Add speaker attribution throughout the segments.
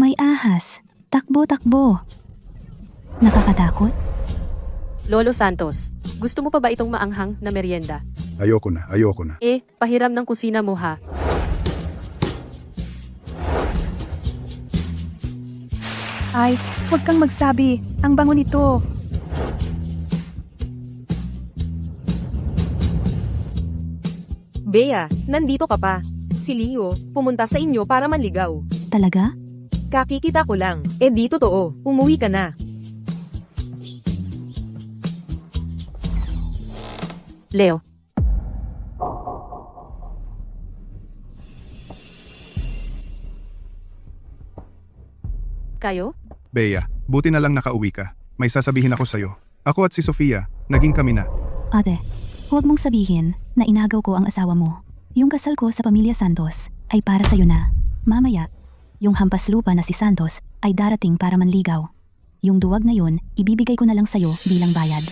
Speaker 1: May ahas. Takbo, takbo. Nakakatakot?
Speaker 2: Lolo Santos, gusto mo pa ba itong maanghang na merienda?
Speaker 3: Ayoko na, ayoko na.
Speaker 2: Pahiram ng kusina mo ha.
Speaker 4: Ay, huwag kang magsabi. Ang bango nito.
Speaker 5: Bea, nandito ka pa. Si Leo, pumunta sa inyo para manligaw.
Speaker 1: Talaga?
Speaker 5: Kakikita ko lang. Di totoo. Umuwi ka na.
Speaker 2: Leo. Kayo?
Speaker 3: Bea, buti na lang nakauwi ka. May sasabihin ako sa'yo. Ako at si Sofia, naging kami na.
Speaker 1: Ate, huwag mong sabihin na inagaw ko ang asawa mo. Yung kasal ko sa pamilya Santos ay para sa'yo na. Mamaya, yung hampas lupa na si Santos ay darating para manligaw. Yung duwag na yun, ibibigay ko na lang sa'yo bilang bayad.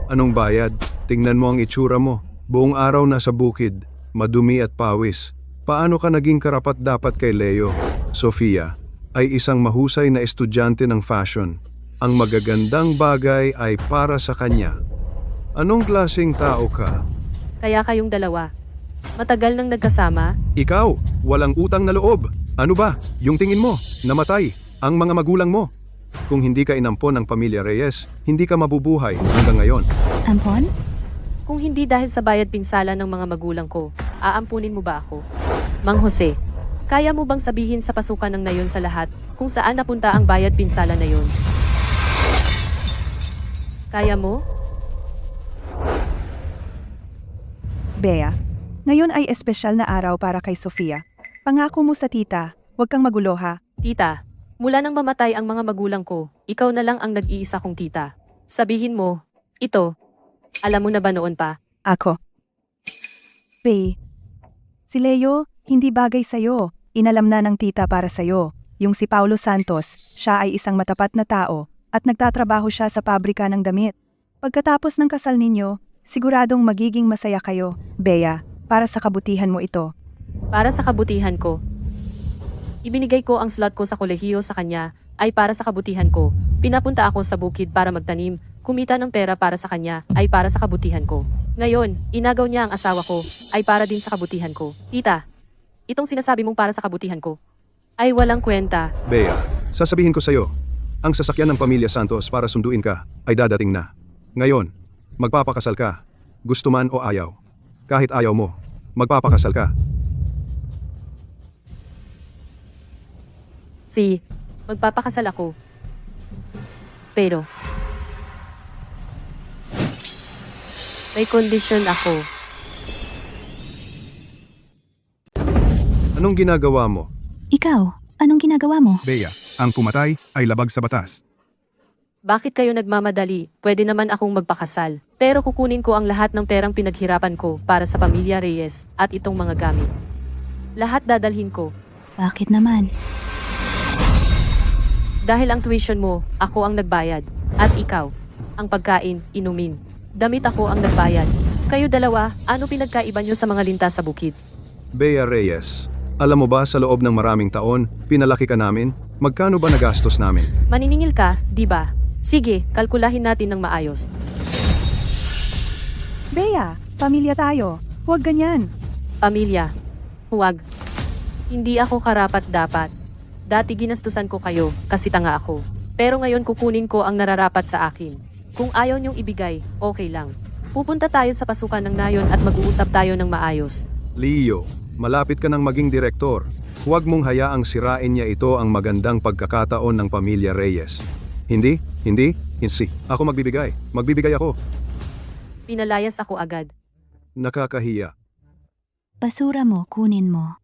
Speaker 6: Anong bayad? Tingnan mo ang itsura mo. Buong araw nasa bukid, madumi at pawis. Paano ka naging karapat-dapat kay Leo? Sofia ay isang mahusay na estudyante ng fashion. Ang magagandang bagay ay para sa kanya. Anong klaseng tao ka?
Speaker 2: Kaya kayong dalawa. Matagal nang nagkasama?
Speaker 6: Ikaw, walang utang na loob. Ano ba? Yung tingin mo, namatay ang mga magulang mo. Kung hindi ka inampon ng pamilya Reyes, hindi ka mabubuhay hanggang ngayon.
Speaker 1: Ampon?
Speaker 2: Kung hindi dahil sa bayad pinsala ng mga magulang ko, aampunin mo ba ako? Mang Jose, kaya mo bang sabihin sa pasukan ng nayon sa lahat kung saan napunta ang bayad pinsala na yon? Kaya mo?
Speaker 4: Bea, ngayon ay espesyal na araw para kay Sofia. Pangako mo sa tita, huwag kang magulo ha.
Speaker 2: Tita, mula nang mamatay ang mga magulang ko, ikaw na lang ang nag-iisa kong tita. Sabihin mo, ito, alam mo na ba noon pa?
Speaker 4: Ako. Bea, si Leo, hindi bagay sa'yo. Inalam na ng tita para sa'yo. Yung si Paulo Santos, siya ay isang matapat na tao at nagtatrabaho siya sa pabrika ng damit. Pagkatapos ng kasal ninyo, siguradong magiging masaya kayo, Bea, para sa kabutihan mo ito.
Speaker 2: Para sa kabutihan ko. Ibinigay ko ang slot ko sa kolehiyo sa kanya, ay para sa kabutihan ko. Pinapunta ako sa bukid para magtanim, kumita ng pera para sa kanya, ay para sa kabutihan ko. Ngayon, inagaw niya ang asawa ko, ay para din sa kabutihan ko. Tita, itong sinasabi mong para sa kabutihan ko, ay walang kwenta.
Speaker 6: Bea, sasabihin ko sa'yo, ang sasakyan ng pamilya Santos para sunduin ka ay dadating na. Ngayon, magpapakasal ka, gusto man o ayaw. Kahit ayaw mo, magpapakasal ka.
Speaker 2: Magpapakasal ako. Pero, may kondisyon ako.
Speaker 6: Anong ginagawa mo?
Speaker 1: Ikaw, anong ginagawa mo?
Speaker 3: Bea, ang pumatay ay labag sa batas.
Speaker 2: Bakit kayo nagmamadali? Pwede naman akong magpakasal. Pero kukunin ko ang lahat ng perang pinaghirapan ko para sa pamilya Reyes at itong mga gamit. Lahat dadalhin ko.
Speaker 1: Bakit naman?
Speaker 2: Dahil ang tuition mo, ako ang nagbayad. At ikaw, ang pagkain, inumin. Damit ako ang nagbayad. Kayo dalawa, ano pinagkaiba nyo sa mga lintas sa bukid?
Speaker 6: Bea Reyes, alam mo ba sa loob ng maraming taon, pinalaki ka namin? Magkano ba nagastos namin?
Speaker 2: Maniningil ka, di ba? Sige, kalkulahin natin ng maayos.
Speaker 4: Bea, pamilya tayo. Huwag ganyan.
Speaker 2: Pamilya. Huwag. Hindi ako karapat-dapat. Dati ginastusan ko kayo kasi tanga ako. Pero ngayon kukunin ko ang nararapat sa akin. Kung ayaw niyong ibigay, okay lang. Pupunta tayo sa pasukan ng nayon at mag-uusap tayo ng maayos.
Speaker 6: Leo, malapit ka ng maging direktor. Huwag mong hayaang sirain niya ito ang magandang pagkakataon ng pamilya Reyes. Hindi. Ako magbibigay. Magbibigay ako.
Speaker 2: Pinalayas ako agad.
Speaker 6: Nakakahiya.
Speaker 1: Basura mo, kunin mo.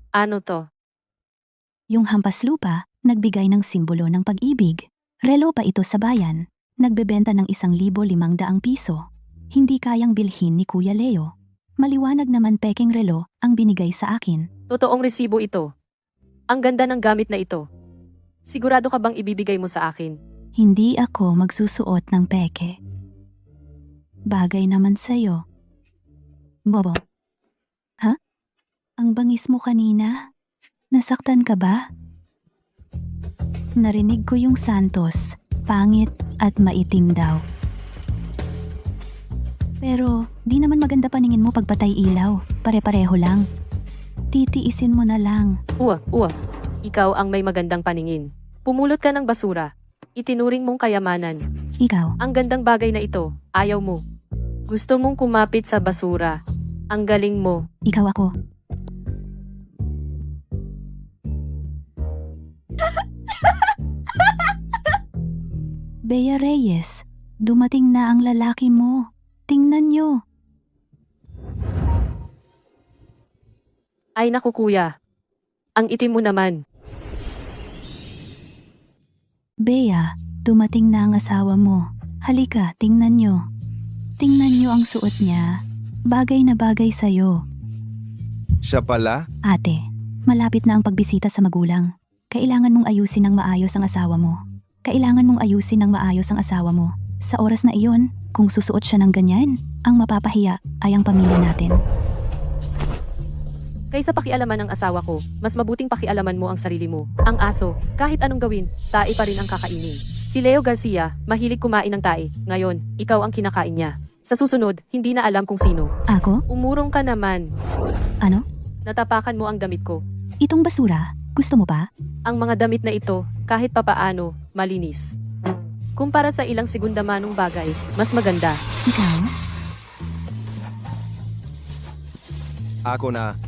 Speaker 2: Ano to?
Speaker 1: Yung hampas lupa, nagbigay ng simbolo ng pag-ibig. Relo pa ito sa bayan. Nagbebenta ng 1,500 piso. Hindi kayang bilhin ni Kuya Leo. Maliwanag naman peking relo ang binigay sa akin.
Speaker 2: Totoong resibo ito. Ang ganda ng gamit na ito. Sigurado ka bang ibibigay mo sa akin?
Speaker 1: Hindi ako magsusuot ng peke. Bagay naman sa'yo. Bobo. Ha? Ang bangis mo kanina. Nasaktan ka ba? Narinig ko yung Santos. Pangit at maitim daw. Pero di naman maganda paningin mo pagpatay ilaw. Pare-pareho lang. Titiisin mo na lang.
Speaker 2: Uwa. Ikaw ang may magandang paningin. Pumulot ka ng basura. Itinuring mong kayamanan.
Speaker 1: Ikaw,
Speaker 2: Ang gandang bagay na ito, ayaw mo. Gusto mong kumapit sa basura. Ang galing mo.
Speaker 1: ikaw ako. Bea Reyes, dumating na ang lalaki mo. Tingnan nyo.
Speaker 2: Ay naku kuya. Ang itim mo naman.
Speaker 1: Bea, dumating na ang asawa mo. Halika, tingnan nyo. Tingnan nyo ang suot niya. Bagay na bagay sa'yo.
Speaker 7: Siya pala?
Speaker 1: Ate, malapit na ang pagbisita sa magulang. Kailangan mong ayusin ng maayos ang asawa mo. Kailangan mong ayusin ng maayos ang asawa mo. Sa oras na iyon, kung susuot siya ng ganyan, ang mapapahiya ay ang pamilya natin.
Speaker 2: Kaysa pakialaman ang asawa ko, mas mabuting pakialaman mo ang sarili mo. Ang aso, kahit anong gawin, tae pa rin ang kakainin. Si Leo Garcia, mahilig kumain ng tae. Ngayon, ikaw ang kinakain niya. Sa susunod, hindi na alam kung sino.
Speaker 1: Ako?
Speaker 2: Umurong ka naman.
Speaker 1: Ano?
Speaker 2: Natapakan mo ang damit ko.
Speaker 1: Itong basura? Gusto mo pa?
Speaker 2: Ang mga damit na ito, kahit papaano, malinis. Kumpara sa ilang segunda manong bagay, mas maganda.
Speaker 1: Ikaw?
Speaker 7: Ako na.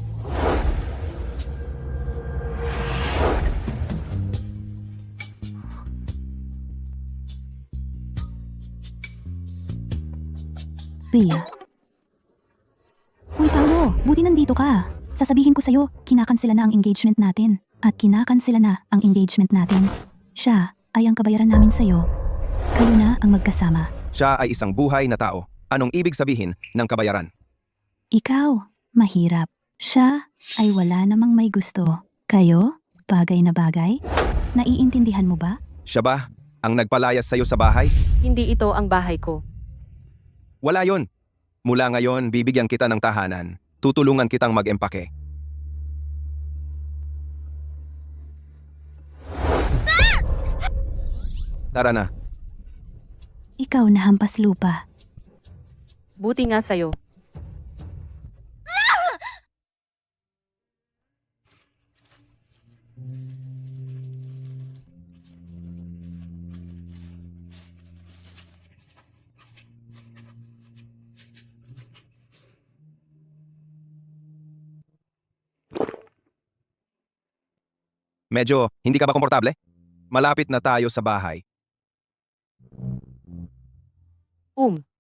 Speaker 1: Bea. Uy, Paolo, buti nandito ka. Sasabihin ko sa'yo, kinakansela na ang engagement natin. At kinakansela na ang engagement natin. Siya ay ang kabayaran namin sa'yo. Kayo na ang magkasama.
Speaker 7: Siya ay isang buhay na tao. Anong ibig sabihin ng kabayaran?
Speaker 1: Ikaw, mahirap. Siya ay wala namang may gusto. Kayo, bagay na bagay? Naiintindihan mo ba?
Speaker 7: Siya ba ang nagpalayas sa'yo sa bahay?
Speaker 2: Hindi ito ang bahay ko.
Speaker 7: Wala yon. Mula ngayon, bibigyan kita ng tahanan. Tutulungan kitang mag-empake. Tara na.
Speaker 1: Ikaw na hampas lupa.
Speaker 2: Buti nga sa'yo.
Speaker 7: Medyo, hindi ka ba komportable? Malapit na tayo sa bahay.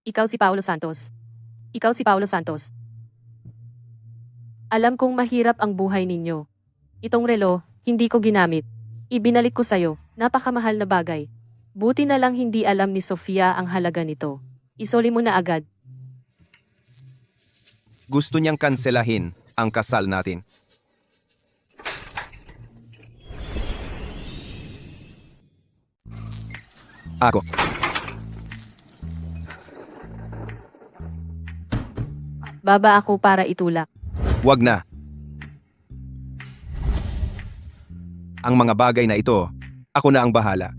Speaker 2: Ikaw si Paulo Santos. Ikaw si Paulo Santos. Alam kong mahirap ang buhay ninyo. Itong relo, hindi ko ginamit. Ibinalik ko sa'yo. Napakamahal na bagay. Buti na lang hindi alam ni Sofia ang halaga nito. Isoli mo na agad.
Speaker 7: Gusto niyang kanselahin ang kasal natin. Ako.
Speaker 2: Baba ako para itulak.
Speaker 7: Wag na. Ang mga bagay na ito, ako na ang bahala.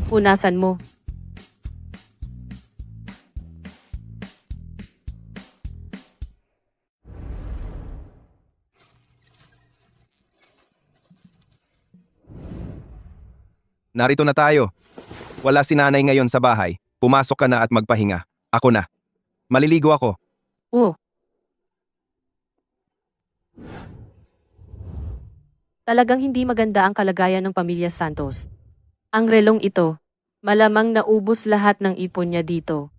Speaker 2: Punasan mo.
Speaker 7: Narito na tayo. Wala si nanay ngayon sa bahay. Pumasok ka na at magpahinga. Ako na. Maliligo ako.
Speaker 2: Talagang hindi maganda ang kalagayan ng pamilya Santos. Ang relong ito, malamang naubos lahat ng ipon niya dito.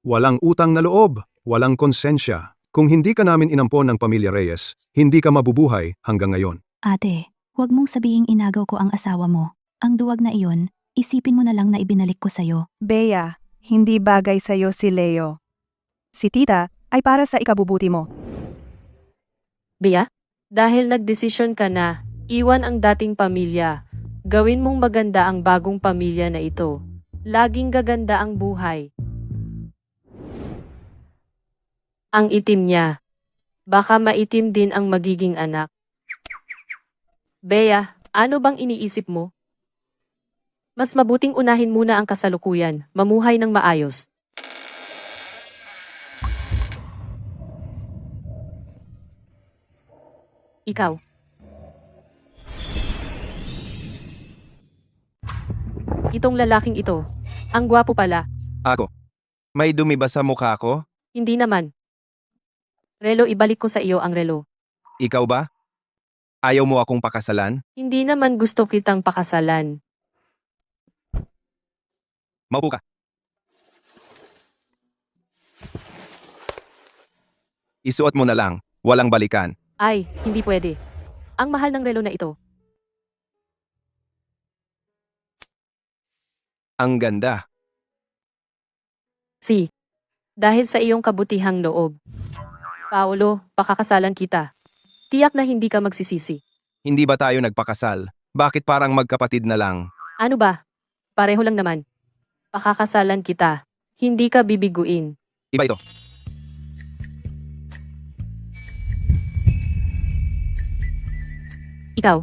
Speaker 6: Walang utang na loob, walang konsensya. Kung hindi ka namin inampon ng pamilya Reyes, hindi ka mabubuhay hanggang ngayon.
Speaker 1: Ate, huwag mong sabihing inagaw ko ang asawa mo. Ang duwag na iyon, isipin mo na lang na ibinalik ko sa'yo.
Speaker 4: Bea, hindi bagay sa'yo si Leo. Si tita ay para sa ikabubuti mo.
Speaker 2: Bea, dahil nagdesisyon ka na, iwan ang dating pamilya. Gawin mong maganda ang bagong pamilya na ito. Laging gaganda ang buhay. Ang itim niya. Baka maitim din ang magiging anak. Bea, ano bang iniisip mo? Mas mabuting unahin muna ang kasalukuyan, mamuhay ng maayos. Ikaw. Itong lalaking ito. Ang gwapo pala.
Speaker 7: Ako. May dumi ba sa mukha ko?
Speaker 2: Hindi naman. Relo, ibalik ko sa iyo ang relo.
Speaker 7: Ikaw ba? Ayaw mo akong pakasalan?
Speaker 2: Hindi naman gusto kitang pakasalan.
Speaker 7: Maupo ka. Isuot mo na lang. Walang balikan.
Speaker 2: Ay, hindi pwede. Ang mahal ng relo na ito.
Speaker 7: Ang ganda.
Speaker 2: Si. Dahil sa iyong kabutihang loob. Paolo, pakakasalan kita. Tiyak na hindi ka magsisisi.
Speaker 7: Hindi ba tayo nagpakasal? Bakit parang magkapatid na lang?
Speaker 2: Ano ba? Pareho lang naman. Pakakasalan kita. Hindi ka bibiguin.
Speaker 7: Iba ito.
Speaker 2: Ikaw.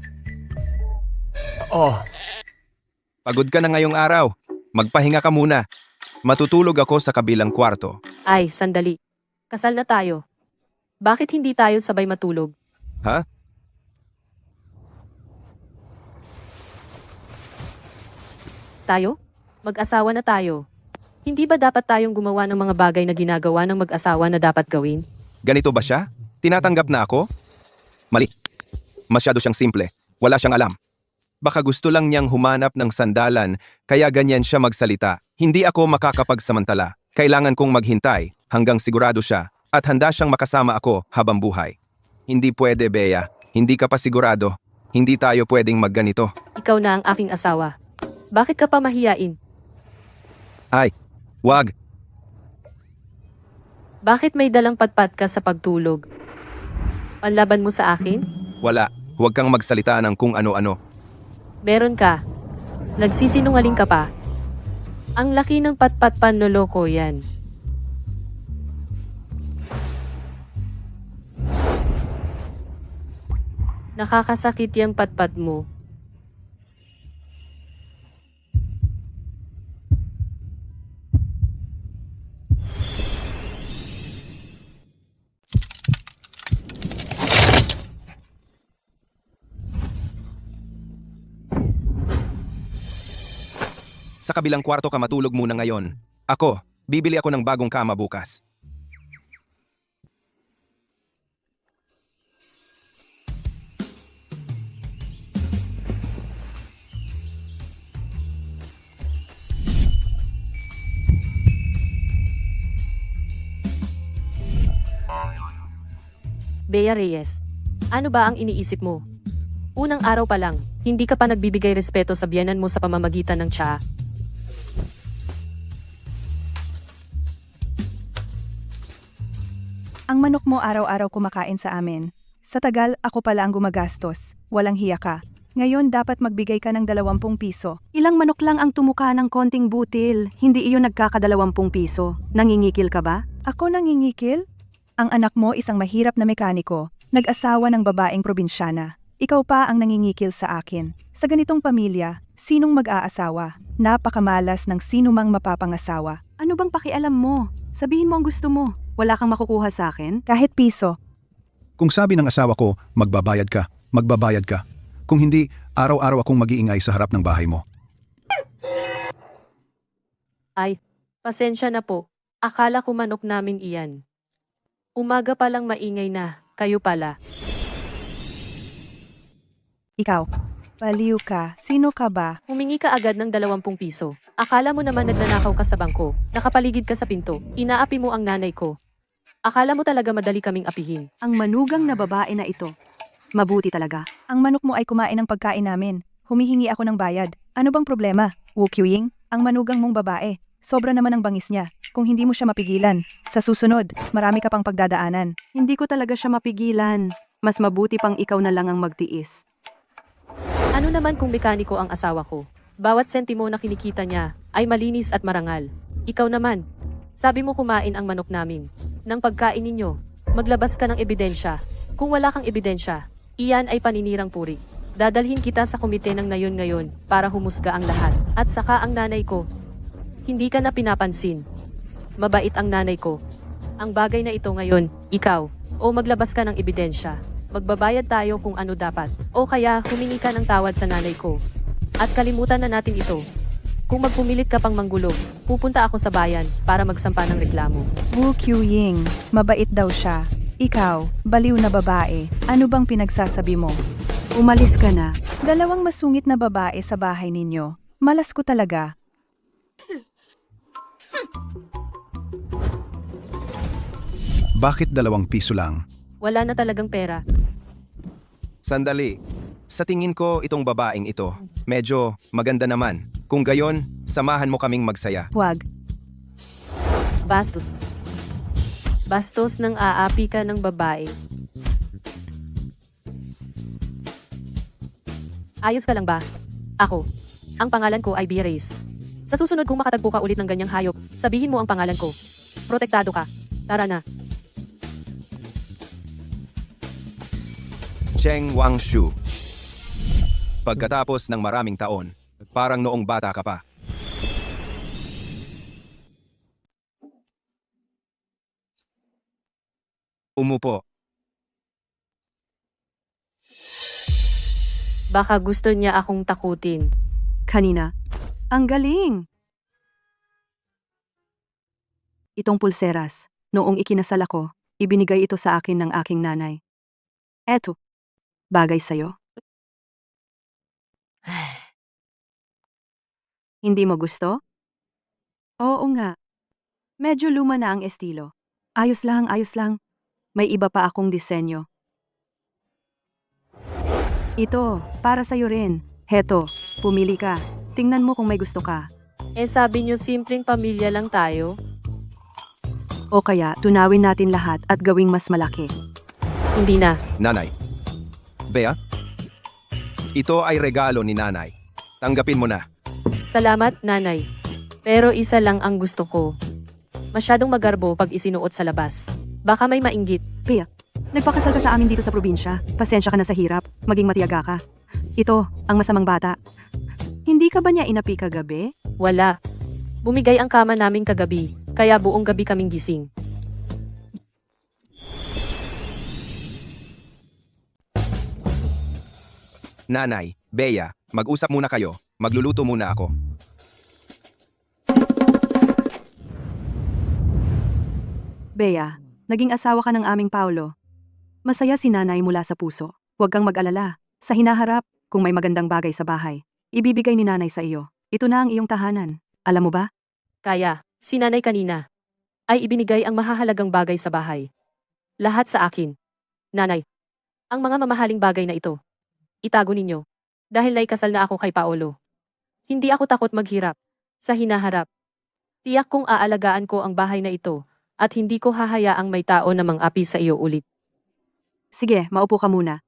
Speaker 7: Pagod ka na ngayong araw. Magpahinga ka muna. Matutulog ako sa kabilang kwarto.
Speaker 2: Ay, sandali. Kasal na tayo. Bakit hindi tayo sabay matulog?
Speaker 7: Ha?
Speaker 2: Tayo? Mag-asawa na tayo. Hindi ba dapat tayong gumawa ng mga bagay na ginagawa ng mag-asawa na dapat gawin?
Speaker 7: Ganito ba siya? Tinatanggap na ako? Mali. Masyado siyang simple. Wala siyang alam. Baka gusto lang niyang humanap ng sandalan, kaya ganyan siya magsalita. Hindi ako makakapagsamantala. Kailangan kong maghintay hanggang sigurado siya at handa siyang makasama ako habang buhay. Hindi pwede, Bea. Hindi ka pa sigurado. Hindi tayo pwedeng magganito.
Speaker 2: Ikaw na ang aking asawa. Bakit ka pa mahiyain?
Speaker 7: Ay, wag.
Speaker 2: Bakit may dalang patpat ka sa pagtulog? Panlaban mo sa akin?
Speaker 7: Wala. Huwag kang magsalita ng kung ano-ano.
Speaker 2: Meron ka. Nagsisinungaling ka pa. Ang laki ng patpat panloloko yan. Nakakasakit yung patpat mo.
Speaker 7: Sa kabilang kwarto ka matulog muna ngayon. Ako, bibili ako ng bagong kama bukas.
Speaker 2: Bea Reyes, ano ba ang iniisip mo? Unang araw pa lang, hindi ka pa nagbibigay respeto sa biyenan mo sa pamamagitan ng tsa.
Speaker 4: Ang manok mo araw-araw kumakain sa amin. Sa tagal, ako pala ang gumagastos. Walang hiya ka. Ngayon dapat magbigay ka ng 20 piso.
Speaker 8: Ilang manok lang ang tumuka ng konting butil. Hindi iyon nagkaka-20 piso. Nangingikil ka ba?
Speaker 4: Ako nangingikil? Ang anak mo isang mahirap na mekaniko, nag-asawa ng babaeng probinsyana. Ikaw pa ang nangingikil sa akin. Sa ganitong pamilya, sinong mag-aasawa? Napakamalas ng sino mang mapapangasawa.
Speaker 8: Ano bang pakialam mo? Sabihin mo ang gusto mo. Wala kang makukuha sa akin?
Speaker 4: Kahit piso.
Speaker 3: Kung sabi ng asawa ko, magbabayad ka, magbabayad ka. Kung hindi, araw-araw akong mag-iingay sa harap ng bahay mo.
Speaker 2: Ay, pasensya na po. Akala ko manok namin iyan. Umaga pa lang maingay na, kayo pala.
Speaker 4: Ikaw. Baliw ka. Sino ka ba?
Speaker 2: Humingi ka agad ng 20 piso. Akala mo naman nagnanakaw ka sa bangko, nakapaligid ka sa pinto, inaapi mo ang nanay ko. Akala mo talaga madali kaming apihin.
Speaker 8: Ang manugang na babae na ito. Mabuti talaga.
Speaker 4: Ang manok mo ay kumain ng pagkain namin. Humihingi ako ng bayad. Ano bang problema? Wukyuying, ang manugang mong babae. Sobra naman ang bangis niya. Kung hindi mo siya mapigilan, sa susunod, marami ka pang pagdadaanan.
Speaker 8: Hindi ko talaga siya mapigilan. Mas mabuti pang ikaw na lang ang magtiis.
Speaker 2: Ano naman kung mekaniko ang asawa ko? Bawat sentimo na kinikita niya ay malinis at marangal. Ikaw naman, sabi mo kumain ang manok namin. Nang pagkain ninyo, maglabas ka ng ebidensya. Kung wala kang ebidensya, iyan ay paninirang puri. Dadalhin kita sa komite ng ngayon para humusga ang lahat. At saka ang nanay ko. Hindi ka na pinapansin. Mabait ang nanay ko. Ang bagay na ito ngayon, ikaw, o maglabas ka ng ebidensya. Magbabayad tayo kung ano dapat. O kaya humingi ka ng tawad sa nanay ko. At kalimutan na natin ito. Kung magpumilit ka pang manggulo, pupunta ako sa bayan para magsampa ng reklamo.
Speaker 4: Wu Qiuying, mabait daw siya. Ikaw, baliw na babae. Ano bang pinagsasabi mo?
Speaker 8: Umalis ka na.
Speaker 4: Dalawang masungit na babae sa bahay ninyo. Malas ko talaga.
Speaker 3: Bakit 2 piso lang?
Speaker 2: Wala na talagang pera.
Speaker 7: Sandali. Sa tingin ko itong babaeng ito, medyo maganda naman. Kung gayon, samahan mo kaming magsaya.
Speaker 4: Huwag.
Speaker 2: Bastos. Bastos ng aapi ka ng babae. Ayos ka lang ba? Ako. Ang pangalan ko ay B-Race. Sa susunod kung makatagpo ka ulit ng ganyang hayop, sabihin mo ang pangalan ko. Protektado ka. Tara na.
Speaker 7: Cheng Wangshu. Pagkatapos ng maraming taon, parang noong bata ka pa. Umupo.
Speaker 2: Baka gusto niya akong takutin.
Speaker 8: Kanina. Ang galing! Itong pulseras, noong ikinasal ako, ibinigay ito sa akin ng aking nanay. Eto, bagay sa'yo. Hindi mo gusto? Oo nga. Medyo luma na ang estilo. Ayos lang, ayos lang. May iba pa akong disenyo. Ito, para sa'yo rin. Heto, pumili ka. Tingnan mo kung may gusto ka.
Speaker 2: Eh sabi niyo simpleng pamilya lang tayo.
Speaker 8: O kaya, tunawin natin lahat at gawing mas malaki.
Speaker 2: Hindi na.
Speaker 7: Nanay. Bea? Ito ay regalo ni nanay. Tanggapin mo na.
Speaker 2: Salamat, nanay. Pero isa lang ang gusto ko. Masyadong magarbo pag isinuot sa labas. Baka may mainggit.
Speaker 8: Pia, nagpakasal ka sa amin dito sa probinsya. Pasensya ka na sa hirap. Maging matiyaga ka. Ito, ang masamang bata. Hindi ka ba niya inapi kagabi?
Speaker 2: Wala. Bumigay ang kama namin kagabi, kaya buong gabi kaming gising.
Speaker 7: Nanay, Bea, mag-usap muna kayo. Magluluto muna ako.
Speaker 8: Bea, naging asawa ka ng aming Paulo. Masaya si nanay mula sa puso. Huwag kang mag-alala. Sa hinaharap, kung may magandang bagay sa bahay, ibibigay ni nanay sa iyo. Ito na ang iyong tahanan. Alam mo ba?
Speaker 2: Kaya, si nanay kanina, ay ibinigay ang mahahalagang bagay sa bahay. Lahat sa akin. Nanay, ang mga mamahaling bagay na ito, itago ninyo. Dahil naikasal na ako kay Paolo. Hindi ako takot maghirap. Sa hinaharap, tiyak kong aalagaan ko ang bahay na ito at hindi ko hahayaang may tao na mang-api sa iyo ulit.
Speaker 8: Sige, maupo ka muna.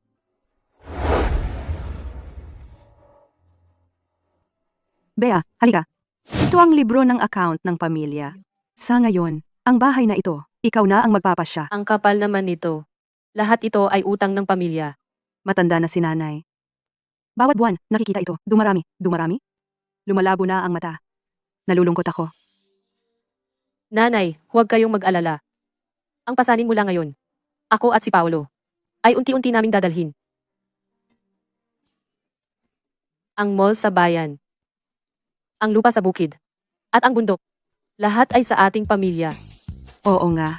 Speaker 8: Bea, halika. Ito ang libro ng account ng pamilya. Sa ngayon, ang bahay na ito, ikaw na ang magpapasya.
Speaker 2: Ang kapal naman nito. Lahat ito ay utang ng pamilya.
Speaker 8: Matanda na si nanay. Bawat buwan, nakikita ito. Dumarami. Dumarami? Lumalabo na ang mata. Nalulungkot ako.
Speaker 2: Nanay, huwag kayong mag-alala. Ang pasanin mula ngayon, ako at si Paolo, ay unti-unti naming dadalhin. Ang mall sa bayan, ang lupa sa bukid, at ang bundok. Lahat ay sa ating pamilya.
Speaker 8: Oo nga.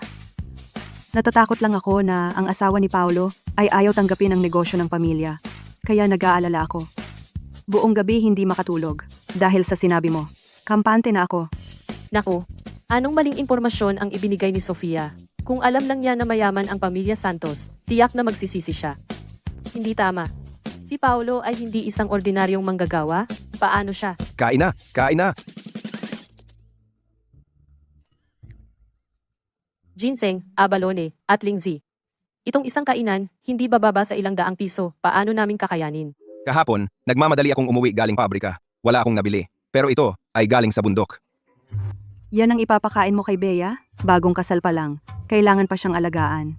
Speaker 8: Natatakot lang ako na ang asawa ni Paolo ay ayaw tanggapin ang negosyo ng pamilya. Kaya nag-aalala ako. Buong gabi hindi makatulog dahil sa sinabi mo. Kampante na ako.
Speaker 2: Naku, anong maling impormasyon ang ibinigay ni Sofia? Kung alam lang niya na mayaman ang pamilya Santos, tiyak na magsisisi siya. Hindi tama. Si Paolo ay hindi isang ordinaryong manggagawa. Paano siya?
Speaker 7: Kain na! Kain na!
Speaker 2: ginseng, abalone, at lingzi. Itong isang kainan, hindi bababa sa ilang daang piso, paano namin kakayanin?
Speaker 7: Kahapon, nagmamadali akong umuwi galing pabrika. Wala akong nabili. Pero ito ay galing sa bundok.
Speaker 8: Yan ang ipapakain mo kay Bea? Bagong kasal pa lang. Kailangan pa siyang alagaan.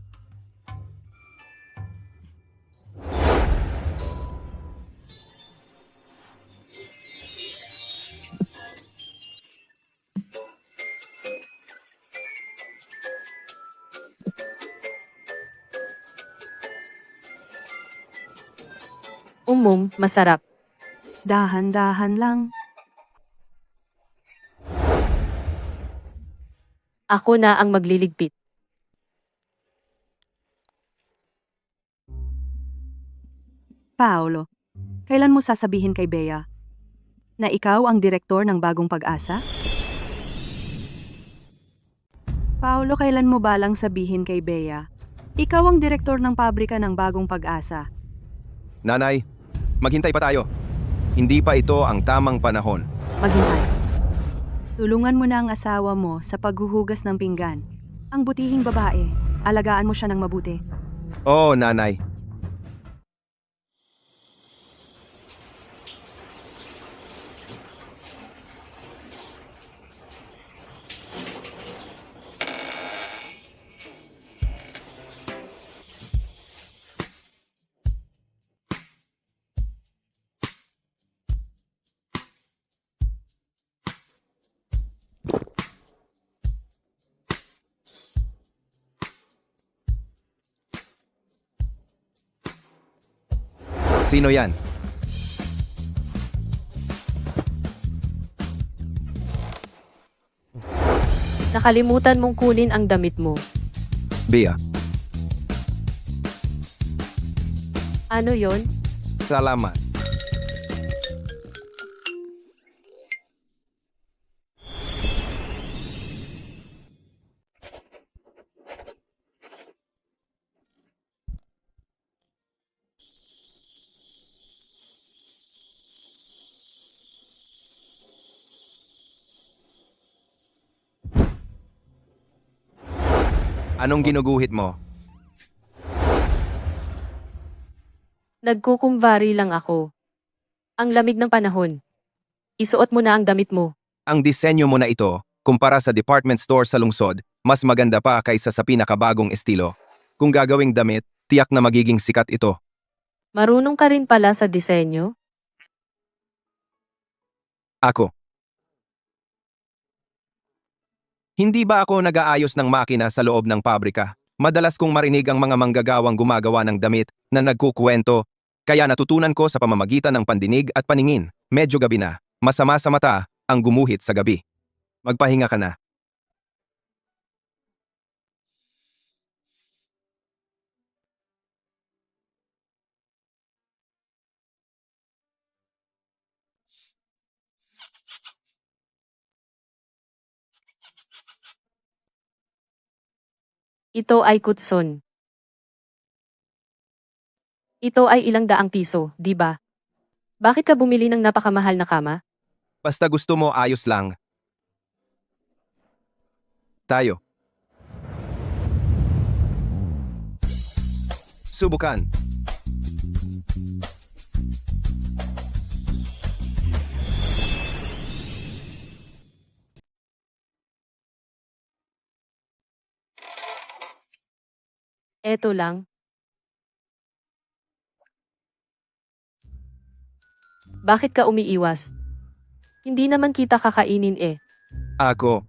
Speaker 2: Masarap.
Speaker 8: Dahan-dahan lang.
Speaker 2: Ako na ang magliligpit.
Speaker 8: Paolo, kailan mo sasabihin kay Bea na ikaw ang direktor ng Bagong Pag-asa? Paolo, kailan mo balang sabihin kay Bea, ikaw ang direktor ng pabrika ng Bagong Pag-asa?
Speaker 7: Nanay, maghintay pa tayo. Hindi pa ito ang tamang panahon.
Speaker 8: Maghintay. Tulungan mo na ang asawa mo sa paghuhugas ng pinggan. Ang butihing babae, alagaan mo siya ng mabuti.
Speaker 7: Oo, nanay. Sino yan?
Speaker 2: Nakalimutan mong kunin ang damit mo.
Speaker 7: Bea,
Speaker 2: Ano yon?
Speaker 7: salamat. Anong ginuguhit mo?
Speaker 2: Nagkukumbari lang ako. Ang lamig ng panahon. Isuot mo na ang damit mo.
Speaker 7: Ang disenyo mo na ito, kumpara sa department store sa lungsod, mas maganda pa kaysa sa pinakabagong estilo. Kung gagawing damit, tiyak na magiging sikat ito.
Speaker 2: Marunong ka rin pala sa disenyo?
Speaker 7: Ako. Hindi ba ako nag-aayos ng makina sa loob ng pabrika? Madalas kong marinig ang mga manggagawang gumagawa ng damit na nagkukwento, kaya natutunan ko sa pamamagitan ng pandinig at paningin. Medyo gabi na, masama sa mata ang gumuhit sa gabi. Magpahinga ka na.
Speaker 2: Ito ay kutson. Ito ay ilang daang piso, di ba? Bakit ka bumili ng napakamahal na kama?
Speaker 7: Basta gusto mo, ayos lang. Tayo. Subukan.
Speaker 2: Eto lang. Bakit ka umiiwas? Hindi naman kita kakainin eh.
Speaker 7: Ako.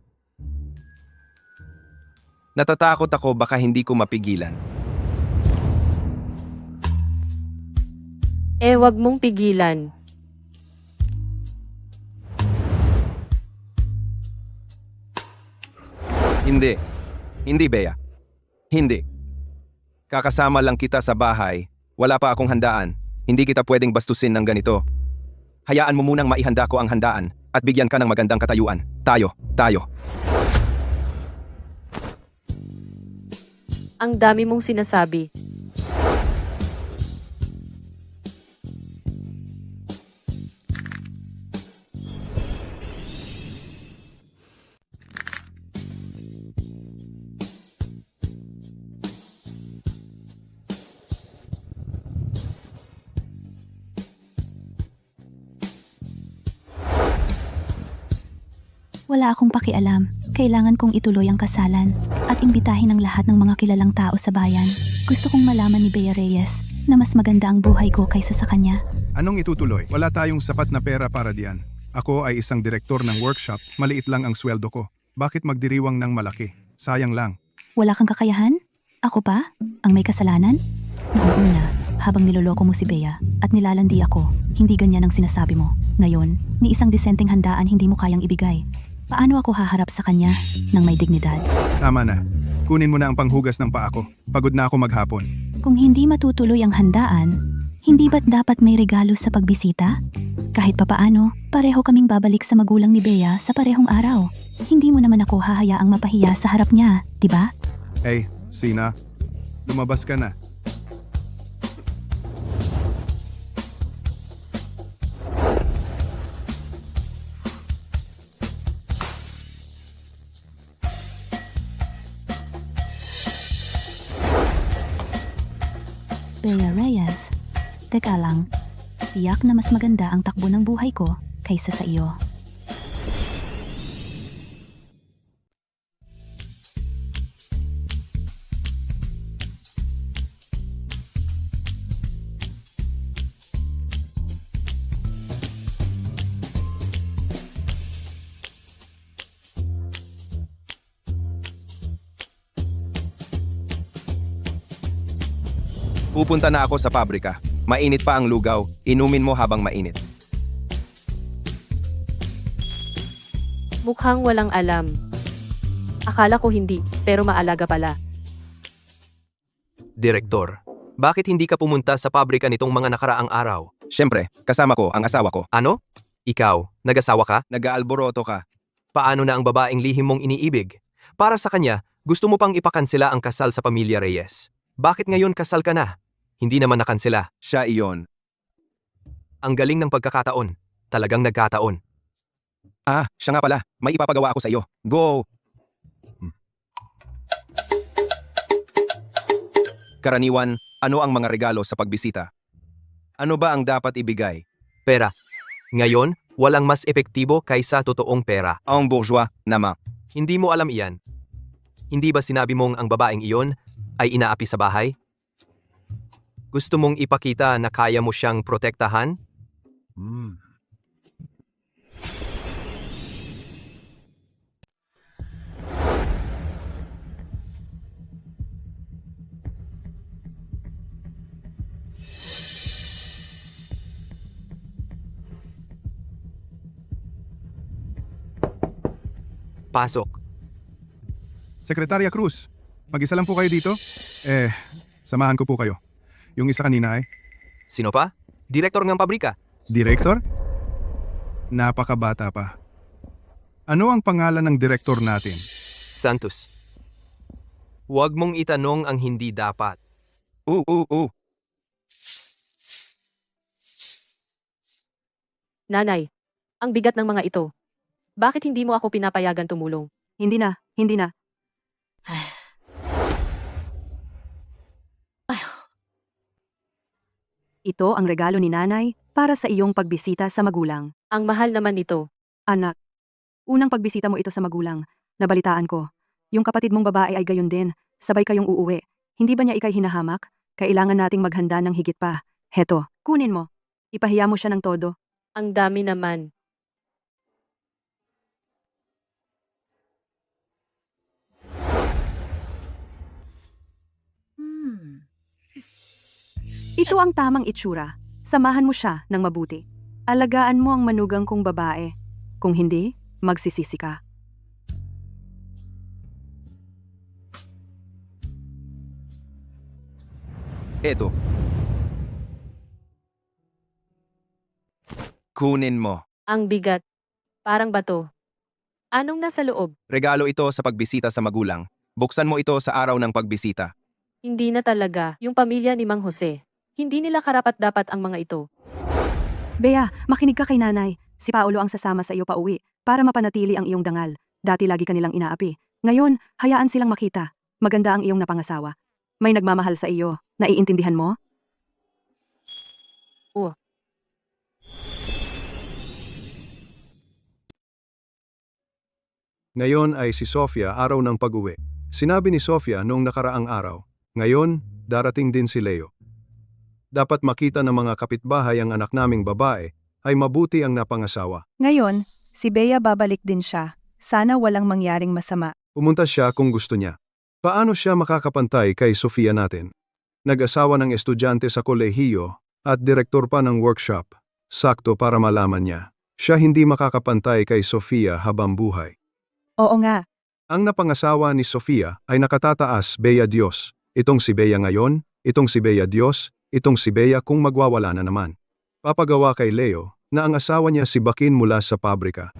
Speaker 7: Natatakot ako baka hindi ko mapigilan.
Speaker 2: Wag mong pigilan.
Speaker 7: Hindi. Hindi, Bea. Hindi. Kakasama lang kita sa bahay. Wala pa akong handaan. Hindi kita pwedeng bastusin ng ganito. Hayaan mo munang maihanda ko ang handaan at bigyan ka ng magandang katayuan. Tayo.
Speaker 2: Ang dami mong sinasabi.
Speaker 1: Wala akong pakialam. Kailangan kong ituloy ang kasalan at imbitahin ang lahat ng mga kilalang tao sa bayan. Gusto kong malaman ni Bea Reyes na mas maganda ang buhay ko kaysa sa kanya.
Speaker 3: Anong itutuloy? Wala tayong sapat na pera para diyan. Ako ay isang direktor ng workshop, maliit lang ang sweldo ko. Bakit magdiriwang ng malaki? Sayang lang.
Speaker 1: Wala kang kakayahan? Ako pa? Ang may kasalanan? Noong una, habang niloloko mo si Bea at nilalandi ako, hindi ganyan ang sinasabi mo. Ngayon, ni isang disenteng handaan hindi mo kayang ibigay. Paano ako haharap sa kanya ng may dignidad?
Speaker 3: Tama na. Kunin mo na ang panghugas ng paa ko. Pagod na ako maghapon.
Speaker 1: Kung hindi matutuloy ang handaan, hindi ba't dapat may regalo sa pagbisita? Kahit papaano, pareho kaming babalik sa magulang ni Bea sa parehong araw. Hindi mo naman ako hahayaang mapahiya sa harap niya, di ba?
Speaker 3: Hey, Sina. Lumabas ka na.
Speaker 1: Bea Reyes, teka lang. Tiyak na mas maganda ang takbo ng buhay ko kaysa sa iyo.
Speaker 7: Pupunta na ako sa pabrika. Mainit pa ang lugaw. Inumin mo habang mainit.
Speaker 2: Mukhang walang alam. Akala ko hindi, pero maalaga pala.
Speaker 9: Direktor, bakit hindi ka pumunta sa pabrika nitong mga nakaraang araw?
Speaker 7: Siyempre, kasama ko ang asawa ko.
Speaker 9: Ano? Ikaw, nag-asawa ka?
Speaker 7: Nag-aalboroto ka.
Speaker 9: Paano na ang babaeng lihim mong iniibig? Para sa kanya, gusto mo pang ipakansela ang kasal sa pamilya Reyes. Bakit ngayon kasal ka na? Hindi naman nakansela.
Speaker 7: Siya iyon.
Speaker 9: Ang galing ng pagkakataon. Talagang nagkataon.
Speaker 7: Ah, siya nga pala. May ipapagawa ako sa iyo. Go! Karaniwan, ano ang mga regalo sa pagbisita? Ano ba ang dapat ibigay?
Speaker 9: Pera. Ngayon, walang mas epektibo kaysa totoong pera.
Speaker 7: Ang bourgeois, nama.
Speaker 9: Hindi mo alam iyan. Hindi ba sinabi mong ang babaeng iyon ay inaapi sa bahay? Gusto mong ipakita na kaya mo siyang protektahan? Pasok.
Speaker 3: Sekretarya Cruz, mag-isa lang po kayo dito? Samahan ko po kayo. Yung isa kanina ay,
Speaker 9: Sino pa? Direktor ng pabrika.
Speaker 3: direktor? Napakabata pa. Ano ang pangalan ng direktor natin?
Speaker 9: Santos. Huwag mong itanong ang hindi dapat.
Speaker 2: Nanay, ang bigat ng mga ito. Bakit hindi mo ako pinapayagan tumulong?
Speaker 8: Hindi na, hindi na. Ito ang regalo ni nanay para sa iyong pagbisita sa magulang.
Speaker 2: Ang mahal naman nito.
Speaker 8: Anak, unang pagbisita mo ito sa magulang. Nabalitaan ko. Yung kapatid mong babae ay gayon din. Sabay kayong uuwi. Hindi ba niya ikay hinahamak? Kailangan nating maghanda ng higit pa. Heto, kunin mo. Ipahiya mo siya ng todo.
Speaker 2: Ang dami naman.
Speaker 8: Ito ang tamang itsura. Samahan mo siya ng mabuti. Alagaan mo ang manugang kong babae. Kung hindi, magsisisi ka.
Speaker 7: Eto. Kunin mo.
Speaker 2: Ang bigat. Parang bato. Anong nasa loob?
Speaker 7: Regalo ito sa pagbisita sa magulang. Buksan mo ito sa araw ng pagbisita.
Speaker 2: Hindi na talaga. Yung pamilya ni Mang Jose. Hindi nila karapat-dapat ang mga ito.
Speaker 8: Bea, makinig ka kay nanay. Si Paolo ang sasama sa iyo pauwi para mapanatili ang iyong dangal. Dati lagi kanilang inaapi. Ngayon, hayaan silang makita. Maganda ang iyong napangasawa. May nagmamahal sa iyo. Naiintindihan mo?
Speaker 6: Ngayon ay si Sofia araw ng pag-uwi. Sinabi ni Sofia noong nakaraang araw, ngayon, darating din si Leo. Dapat makita ng mga kapitbahay ang anak naming babae ay mabuti ang napangasawa.
Speaker 4: Ngayon, si Bea babalik din siya. Sana walang mangyaring masama.
Speaker 6: Pumunta siya kung gusto niya. Paano siya makakapantay kay Sofia natin? Nag-asawa ng estudyante sa kolehiyo at direktor pa ng workshop. Sakto para malaman niya. Siya hindi makakapantay kay Sofia habang buhay.
Speaker 4: Oo nga,
Speaker 6: Ang napangasawa ni Sofia ay nakatataas Bea Diyos. Itong si Bea ngayon, itong si Bea Diyos, itong si Bea kung magwawala na naman. Papagawa kay Leo na ang asawa niya si Bakin mula sa pabrika.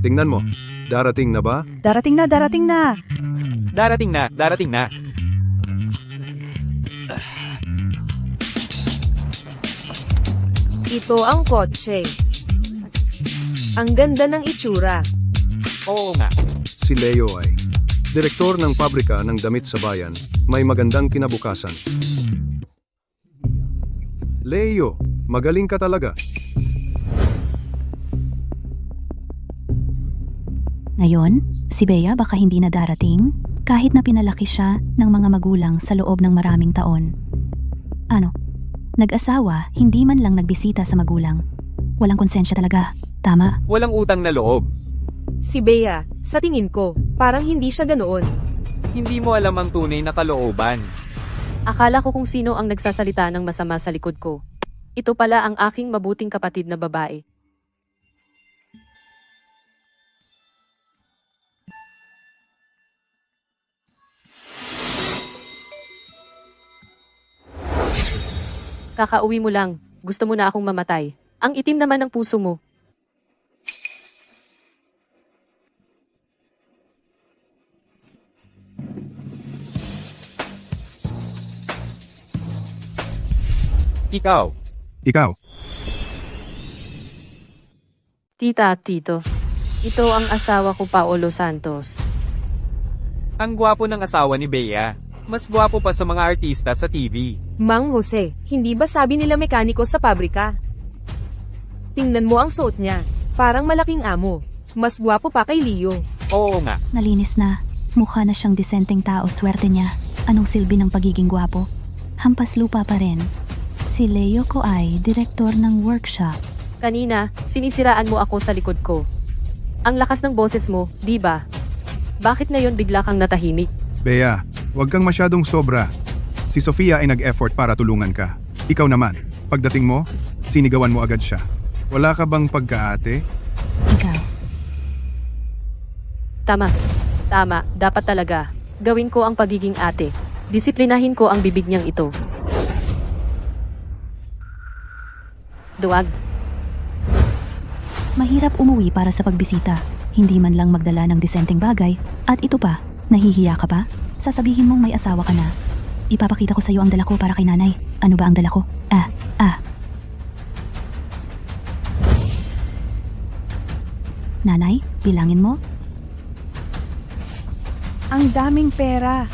Speaker 6: Tingnan mo, darating na ba?
Speaker 4: darating na, darating na.
Speaker 10: Darating na, darating na.
Speaker 5: Ito ang kotse. Ang ganda ng itsura.
Speaker 10: Oo nga.
Speaker 6: Si Leo ay direktor ng pabrika ng damit sa bayan. May magandang kinabukasan. Leo, magaling ka talaga.
Speaker 1: Ngayon, si Bea baka hindi na darating kahit na pinalaki siya ng mga magulang sa loob ng maraming taon. Ano? Nag-asawa, hindi man lang nagbisita sa magulang. Walang konsensya talaga. Tama.
Speaker 10: Walang utang na loob.
Speaker 5: Si Bea, sa tingin ko, parang hindi siya ganoon.
Speaker 10: Hindi mo alam ang tunay na kalooban.
Speaker 2: Akala ko kung sino ang nagsasalita ng masama sa likod ko. Ito pala ang aking mabuting kapatid na babae. Kakauwi mo lang. Gusto mo na akong mamatay. Ang itim naman ng puso mo.
Speaker 10: Ikaw,
Speaker 3: Ikaw,
Speaker 2: Tita at Tito. Ito ang asawa ko, Paolo Santos.
Speaker 10: ang gwapo ng asawa ni Bea. Mas gwapo pa sa mga artista sa TV.
Speaker 5: Mang Jose, hindi ba sabi nila mekaniko sa pabrika? Tingnan mo ang suot niya. Parang malaking amo. Mas gwapo pa kay Leo.
Speaker 10: Oo nga.
Speaker 1: Nalinis na. Mukha na siyang disenteng tao, swerte niya. Anong silbi ng pagiging gwapo? Hampas lupa pa rin. Si Leo ko ay direktor ng workshop.
Speaker 2: Kanina, sinisiraan mo ako sa likod ko. Ang lakas ng boses mo, di ba? Bakit ngayon bigla kang natahimik?
Speaker 3: Bea, huwag kang masyadong sobra. Si Sofia ay nag-effort para tulungan ka. Ikaw naman, pagdating mo, sinigawan mo agad siya. Wala ka bang pagkaate?
Speaker 1: Ikaw.
Speaker 2: Tama. Tama, dapat talaga. Gawin ko ang pagiging ate. Disiplinahin ko ang bibig niyang ito. Duwag.
Speaker 1: Mahirap umuwi para sa pagbisita. Hindi man lang magdala ng disenteng bagay. At ito pa, nahihiya ka pa? Sasabihin mong may asawa ka na. Ipapakita ko sa iyo ang dala ko para kay nanay. Ano ba ang dala ko? Nanay, bilangin mo.
Speaker 4: Ang daming pera.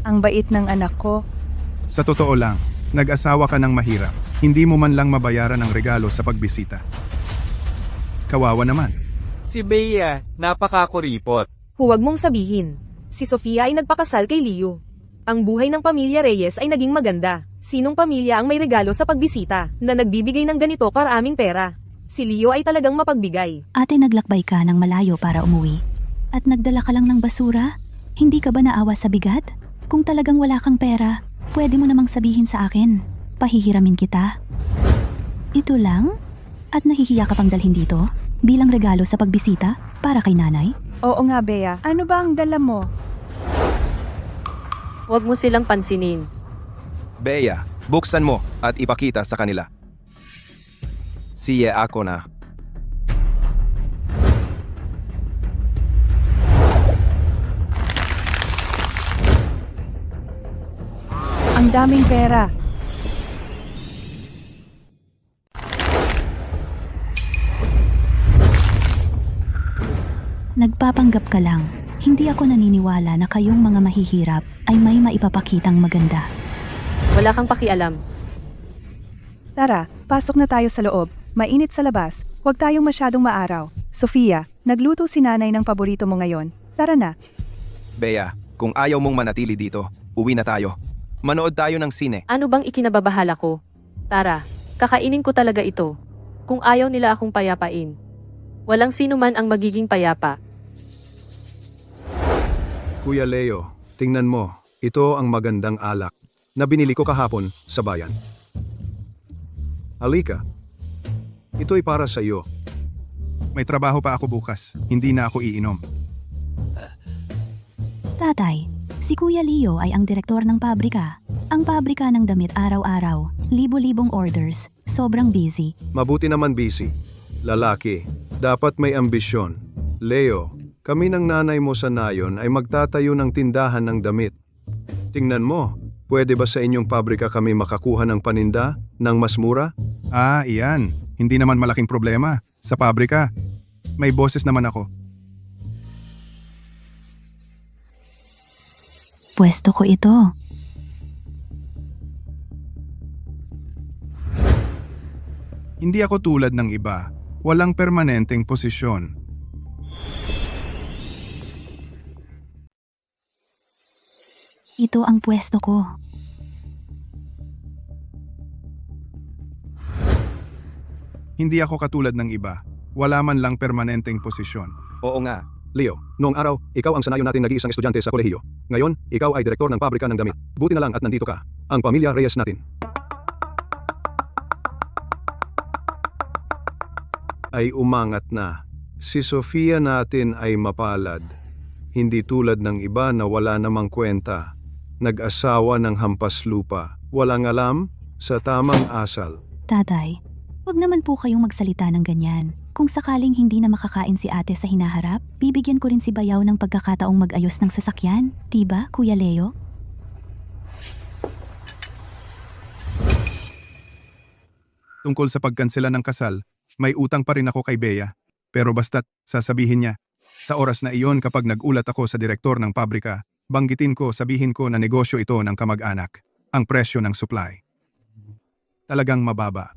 Speaker 4: Ang bait ng anak ko.
Speaker 3: Sa totoo lang, nag-asawa ka ng mahirap. Hindi mo man lang mabayaran ang regalo sa pagbisita. Kawawa naman.
Speaker 10: Si Bea, napakakuripot.
Speaker 5: Huwag mong sabihin. Si Sofia ay nagpakasal kay Leo. Ang buhay ng pamilya Reyes ay naging maganda. Sinong pamilya ang may regalo sa pagbisita na nagbibigay ng ganito karaming pera? Si Leo ay talagang mapagbigay.
Speaker 1: Ate, naglakbay ka ng malayo para umuwi. At nagdala ka lang ng basura? Hindi ka ba naawa sa bigat? Kung talagang wala kang pera, pwede mo namang sabihin sa akin. Pahihiramin kita. Ito lang? At nahihiya ka pang dalhin dito? Bilang regalo sa pagbisita para kay nanay?
Speaker 4: Oo nga, Bea. Ano ba ang dala mo?
Speaker 2: Huwag mo silang pansinin.
Speaker 7: Bea, buksan mo at ipakita sa kanila. Siye ako na.
Speaker 4: Ang daming pera.
Speaker 1: Nagpapanggap ka lang. Hindi ako naniniwala na kayong mga mahihirap ay may maipapakitang maganda.
Speaker 2: Wala kang pakialam.
Speaker 4: Tara, pasok na tayo sa loob. Mainit sa labas. Huwag tayong masyadong maaraw. Sofia, nagluto si nanay ng paborito mo ngayon. Tara na.
Speaker 7: Bea, kung ayaw mong manatili dito, uwi na tayo. Manood tayo ng sine.
Speaker 2: Ano bang ikinababahala ko? Tara, kakainin ko talaga ito. Kung ayaw nila akong payapain. Walang sino man ang magiging payapa.
Speaker 6: Kuya Leo, tingnan mo. Ito ang magandang alak na binili ko kahapon sa bayan. Halika. Ito'y para sa iyo.
Speaker 3: May trabaho pa ako bukas. Hindi na ako iinom.
Speaker 1: Tatay, si Kuya Leo ay ang direktor ng pabrika. Ang pabrika ng damit araw-araw, libo-libong orders, sobrang busy.
Speaker 6: Mabuti naman busy. Lalaki, dapat may ambisyon. Leo, kami ng nanay mo sa nayon ay magtatayo ng tindahan ng damit. Tingnan mo, pwede ba sa inyong pabrika kami makakuha ng paninda ng mas mura?
Speaker 3: Ah, iyan. Hindi naman malaking problema. Sa pabrika, may boses naman ako.
Speaker 1: Pwesto ko ito.
Speaker 3: Hindi ako tulad ng iba. Walang permanenteng posisyon.
Speaker 1: Ito ang pwesto ko.
Speaker 3: Hindi ako katulad ng iba. Wala man lang permanenteng posisyon.
Speaker 7: Oo nga.
Speaker 6: Leo, noong araw, ikaw ang sanayon nating nag-iisang estudyante sa kolehiyo. Ngayon, ikaw ay direktor ng pabrika ng damit. Buti na lang at nandito ka. Ang pamilya Reyes natin. Ay umangat na. Si Sofia natin ay mapalad. Hindi tulad ng iba na wala namang kwenta. Nag-asawa ng hampas lupa. Walang alam sa tamang asal.
Speaker 1: Tatay, wag naman po kayong magsalita ng ganyan. Kung sakaling hindi na makakain si ate sa hinaharap, bibigyan ko rin si Bayaw ng pagkakataong mag-ayos ng sasakyan. Diba, Kuya Leo?
Speaker 3: Tungkol sa pagkansela ng kasal, may utang pa rin ako kay Bea. Pero basta't sasabihin niya, sa oras na iyon kapag nag-ulat ako sa direktor ng pabrika, banggitin ko, sabihin ko na negosyo ito ng kamag-anak. Ang presyo ng supply. Talagang mababa.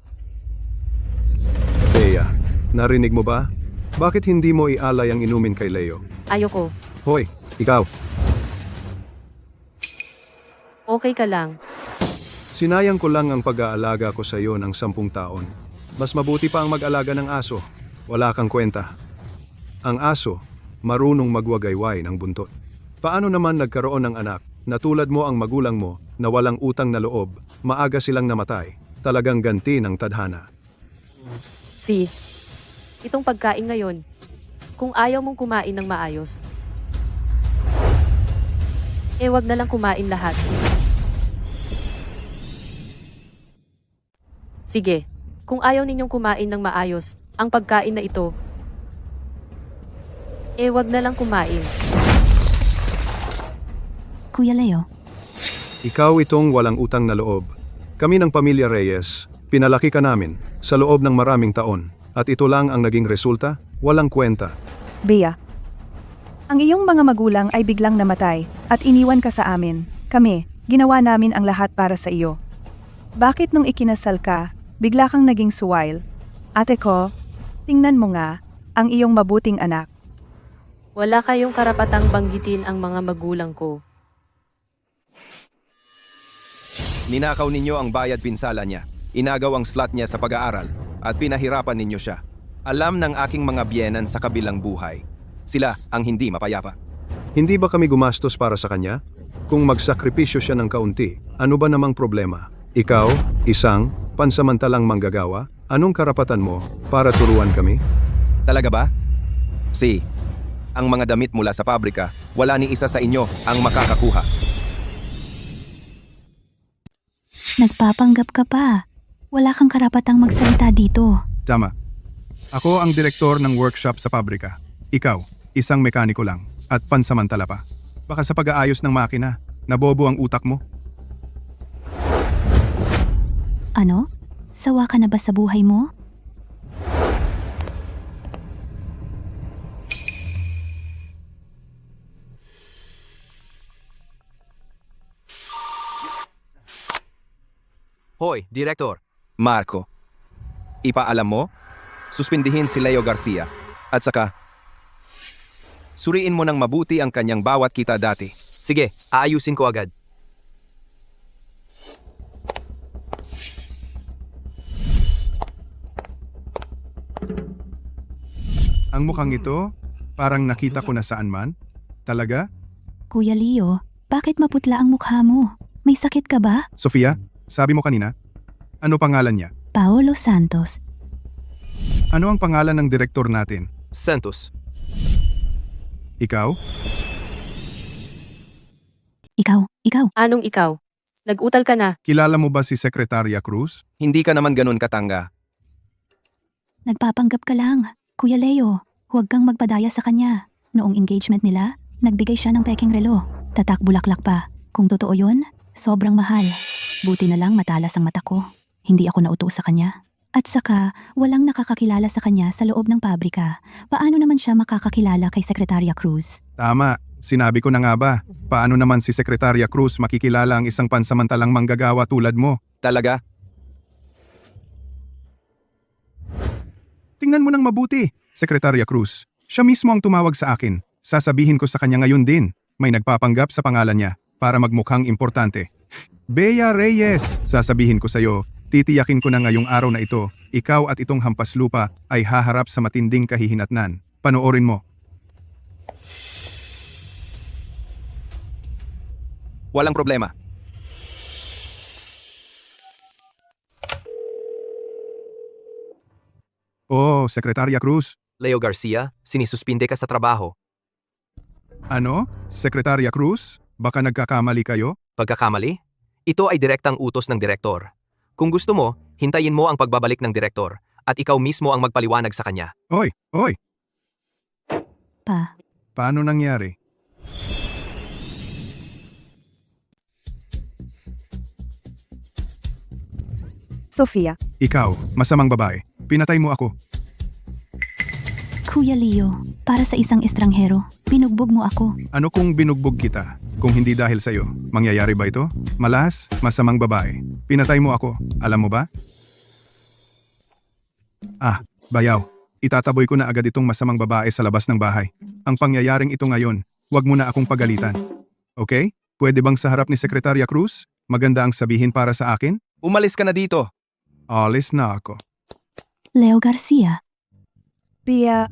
Speaker 6: Bea, narinig mo ba? Bakit hindi mo ialay ang inumin kay Leo?
Speaker 2: Ayoko.
Speaker 6: Hoy, ikaw.
Speaker 2: Okay ka lang.
Speaker 6: Sinayang ko lang ang pag-aalaga ko sa iyo ng 10 taon. Mas mabuti pa ang mag-alaga ng aso. Wala kang kwenta. Ang aso, marunong magwagayway ng buntot. Paano naman nagkaroon ng anak na tulad mo ang magulang mo na walang utang na loob, maaga silang namatay, talagang ganti ng tadhana.
Speaker 2: Itong pagkain ngayon. Kung ayaw mong kumain ng maayos, wag na lang kumain lahat. Sige, kung ayaw ninyong kumain ng maayos, ang pagkain na ito, wag na lang kumain.
Speaker 1: Kuya Leo,
Speaker 6: Ikaw itong walang utang na loob. Kami ng pamilya Reyes, pinalaki ka namin sa loob ng maraming taon. At ito lang ang naging resulta, walang kwenta.
Speaker 4: Bea, ang iyong mga magulang ay biglang namatay at iniwan ka sa amin. Kami, ginawa namin ang lahat para sa iyo. Bakit nung ikinasal ka, bigla kang naging suwail? Ate ko, tingnan mo nga, ang iyong mabuting anak.
Speaker 2: Wala kayong karapatang banggitin ang mga magulang ko.
Speaker 7: Ninakaw ninyo ang bayad pinsala niya. Inagaw ang slot niya sa pag-aaral at pinahirapan ninyo siya. Alam ng aking mga biyenan sa kabilang buhay. Sila ang hindi mapayapa.
Speaker 6: Hindi ba kami gumastos para sa kanya? Kung magsakripisyo siya ng kaunti, ano ba namang problema? Ikaw, isang pansamantalang manggagawa, anong karapatan mo para turuan kami?
Speaker 7: Talaga ba? Ang mga damit mula sa pabrika, wala ni isa sa inyo ang makakakuha.
Speaker 1: nagpapanggap ka pa. Wala kang karapatang magsalita dito.
Speaker 3: Tama. Ako ang direktor ng workshop sa pabrika. Ikaw, isang mekaniko lang at pansamantala pa. Baka sa pag-aayos ng makina, nabobo ang utak mo.
Speaker 1: Ano? Sawa ka na ba sa buhay mo?
Speaker 7: Hoy, Direktor. Marco. Ipaalam mo? Suspindihin si Leo Garcia. At saka, suriin mo ng mabuti ang kanyang bawat kita dati.
Speaker 9: Sige, aayusin ko agad.
Speaker 3: Ang mukhang ito, parang nakita ko na saan man. Talaga?
Speaker 1: Kuya Leo, bakit maputla ang mukha mo? May sakit ka ba?
Speaker 3: Sofia, sabi mo kanina? Ano pangalan niya?
Speaker 1: Paolo Santos.
Speaker 3: Ano ang pangalan ng direktor natin?
Speaker 9: Santos.
Speaker 3: Ikaw?
Speaker 1: Ikaw.
Speaker 2: Anong ikaw? Nag-utal ka na.
Speaker 3: Kilala mo ba si Secretaria Cruz?
Speaker 7: Hindi ka naman ganun katanga.
Speaker 1: Nagpapanggap ka lang. Kuya Leo, huwag kang magpadaya sa kanya. Noong engagement nila, nagbigay siya ng peking relo. Tatak bulaklak pa. Kung totoo yun, sobrang mahal. Buti na lang matalas ang mata ko. Hindi ako nauto sa kanya. At saka, walang nakakakilala sa kanya sa loob ng pabrika. Paano naman siya makakakilala kay Secretaria Cruz?
Speaker 3: Tama, sinabi ko na nga ba. Paano naman si Secretaria Cruz makikilala ang isang pansamantalang manggagawa tulad mo?
Speaker 7: Talaga?
Speaker 3: Tingnan mo nang mabuti, Secretaria Cruz. Siya mismo ang tumawag sa akin. Sasabihin ko sa kanya ngayon din. May nagpapanggap sa pangalan niya para magmukhang importante. Bea Reyes, sasabihin ko sa'yo, titiyakin ko na ngayong araw na ito, ikaw at itong hampas lupa ay haharap sa matinding kahihinatnan. Panoorin mo.
Speaker 7: Walang problema.
Speaker 3: Oh, Secretaria Cruz.
Speaker 9: Leo Garcia, sinisuspinde ka sa trabaho.
Speaker 3: Ano? Secretaria Cruz? Baka nagkakamali kayo?
Speaker 9: Pagkakamali? Ito ay direktang utos ng direktor. Kung gusto mo, hintayin mo ang pagbabalik ng direktor at ikaw mismo ang magpaliwanag sa kanya.
Speaker 3: Oy!
Speaker 1: Pa,
Speaker 3: Paano nangyari?
Speaker 4: Sofia,
Speaker 3: Ikaw, masamang babae. Pinatay mo ako.
Speaker 1: Kuya Leo, para sa isang estranghero, binugbog mo ako.
Speaker 3: Ano kung binugbog kita? Kung hindi dahil sa'yo, mangyayari ba ito? Malas, masamang babae. Pinatay mo ako. Alam mo ba? Bayaw. Itataboy ko na agad itong masamang babae sa labas ng bahay. Ang pangyayaring ito ngayon, wag mo na akong pagalitan. Okay? Pwede bang sa harap ni Secretaria Cruz? Maganda ang sabihin para sa akin?
Speaker 7: Umalis ka na dito.
Speaker 3: Alis na ako.
Speaker 1: Leo Garcia,
Speaker 4: Pia,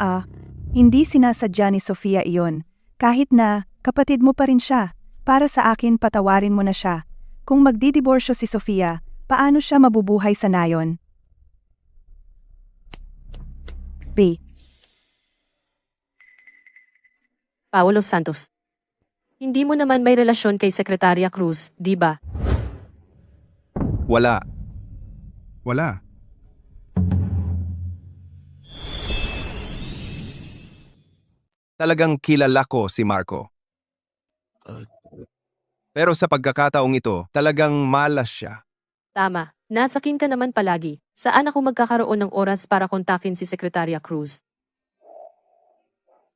Speaker 4: hindi sinasadya ni Sofia iyon. Kahit na, kapatid mo pa rin siya. Para sa akin, patawarin mo na siya. Kung magdidiborsyo si Sofia, paano siya mabubuhay sa nayon? B.
Speaker 2: Paolo Santos. Hindi mo naman may relasyon kay Secretaria Cruz, di ba?
Speaker 7: Wala. Talagang kilala ko si Marco. Pero sa pagkakataong ito, talagang malas siya.
Speaker 2: Tama. Nasakin ka naman palagi. Saan ako magkakaroon ng oras para kontakin si Secretaria Cruz?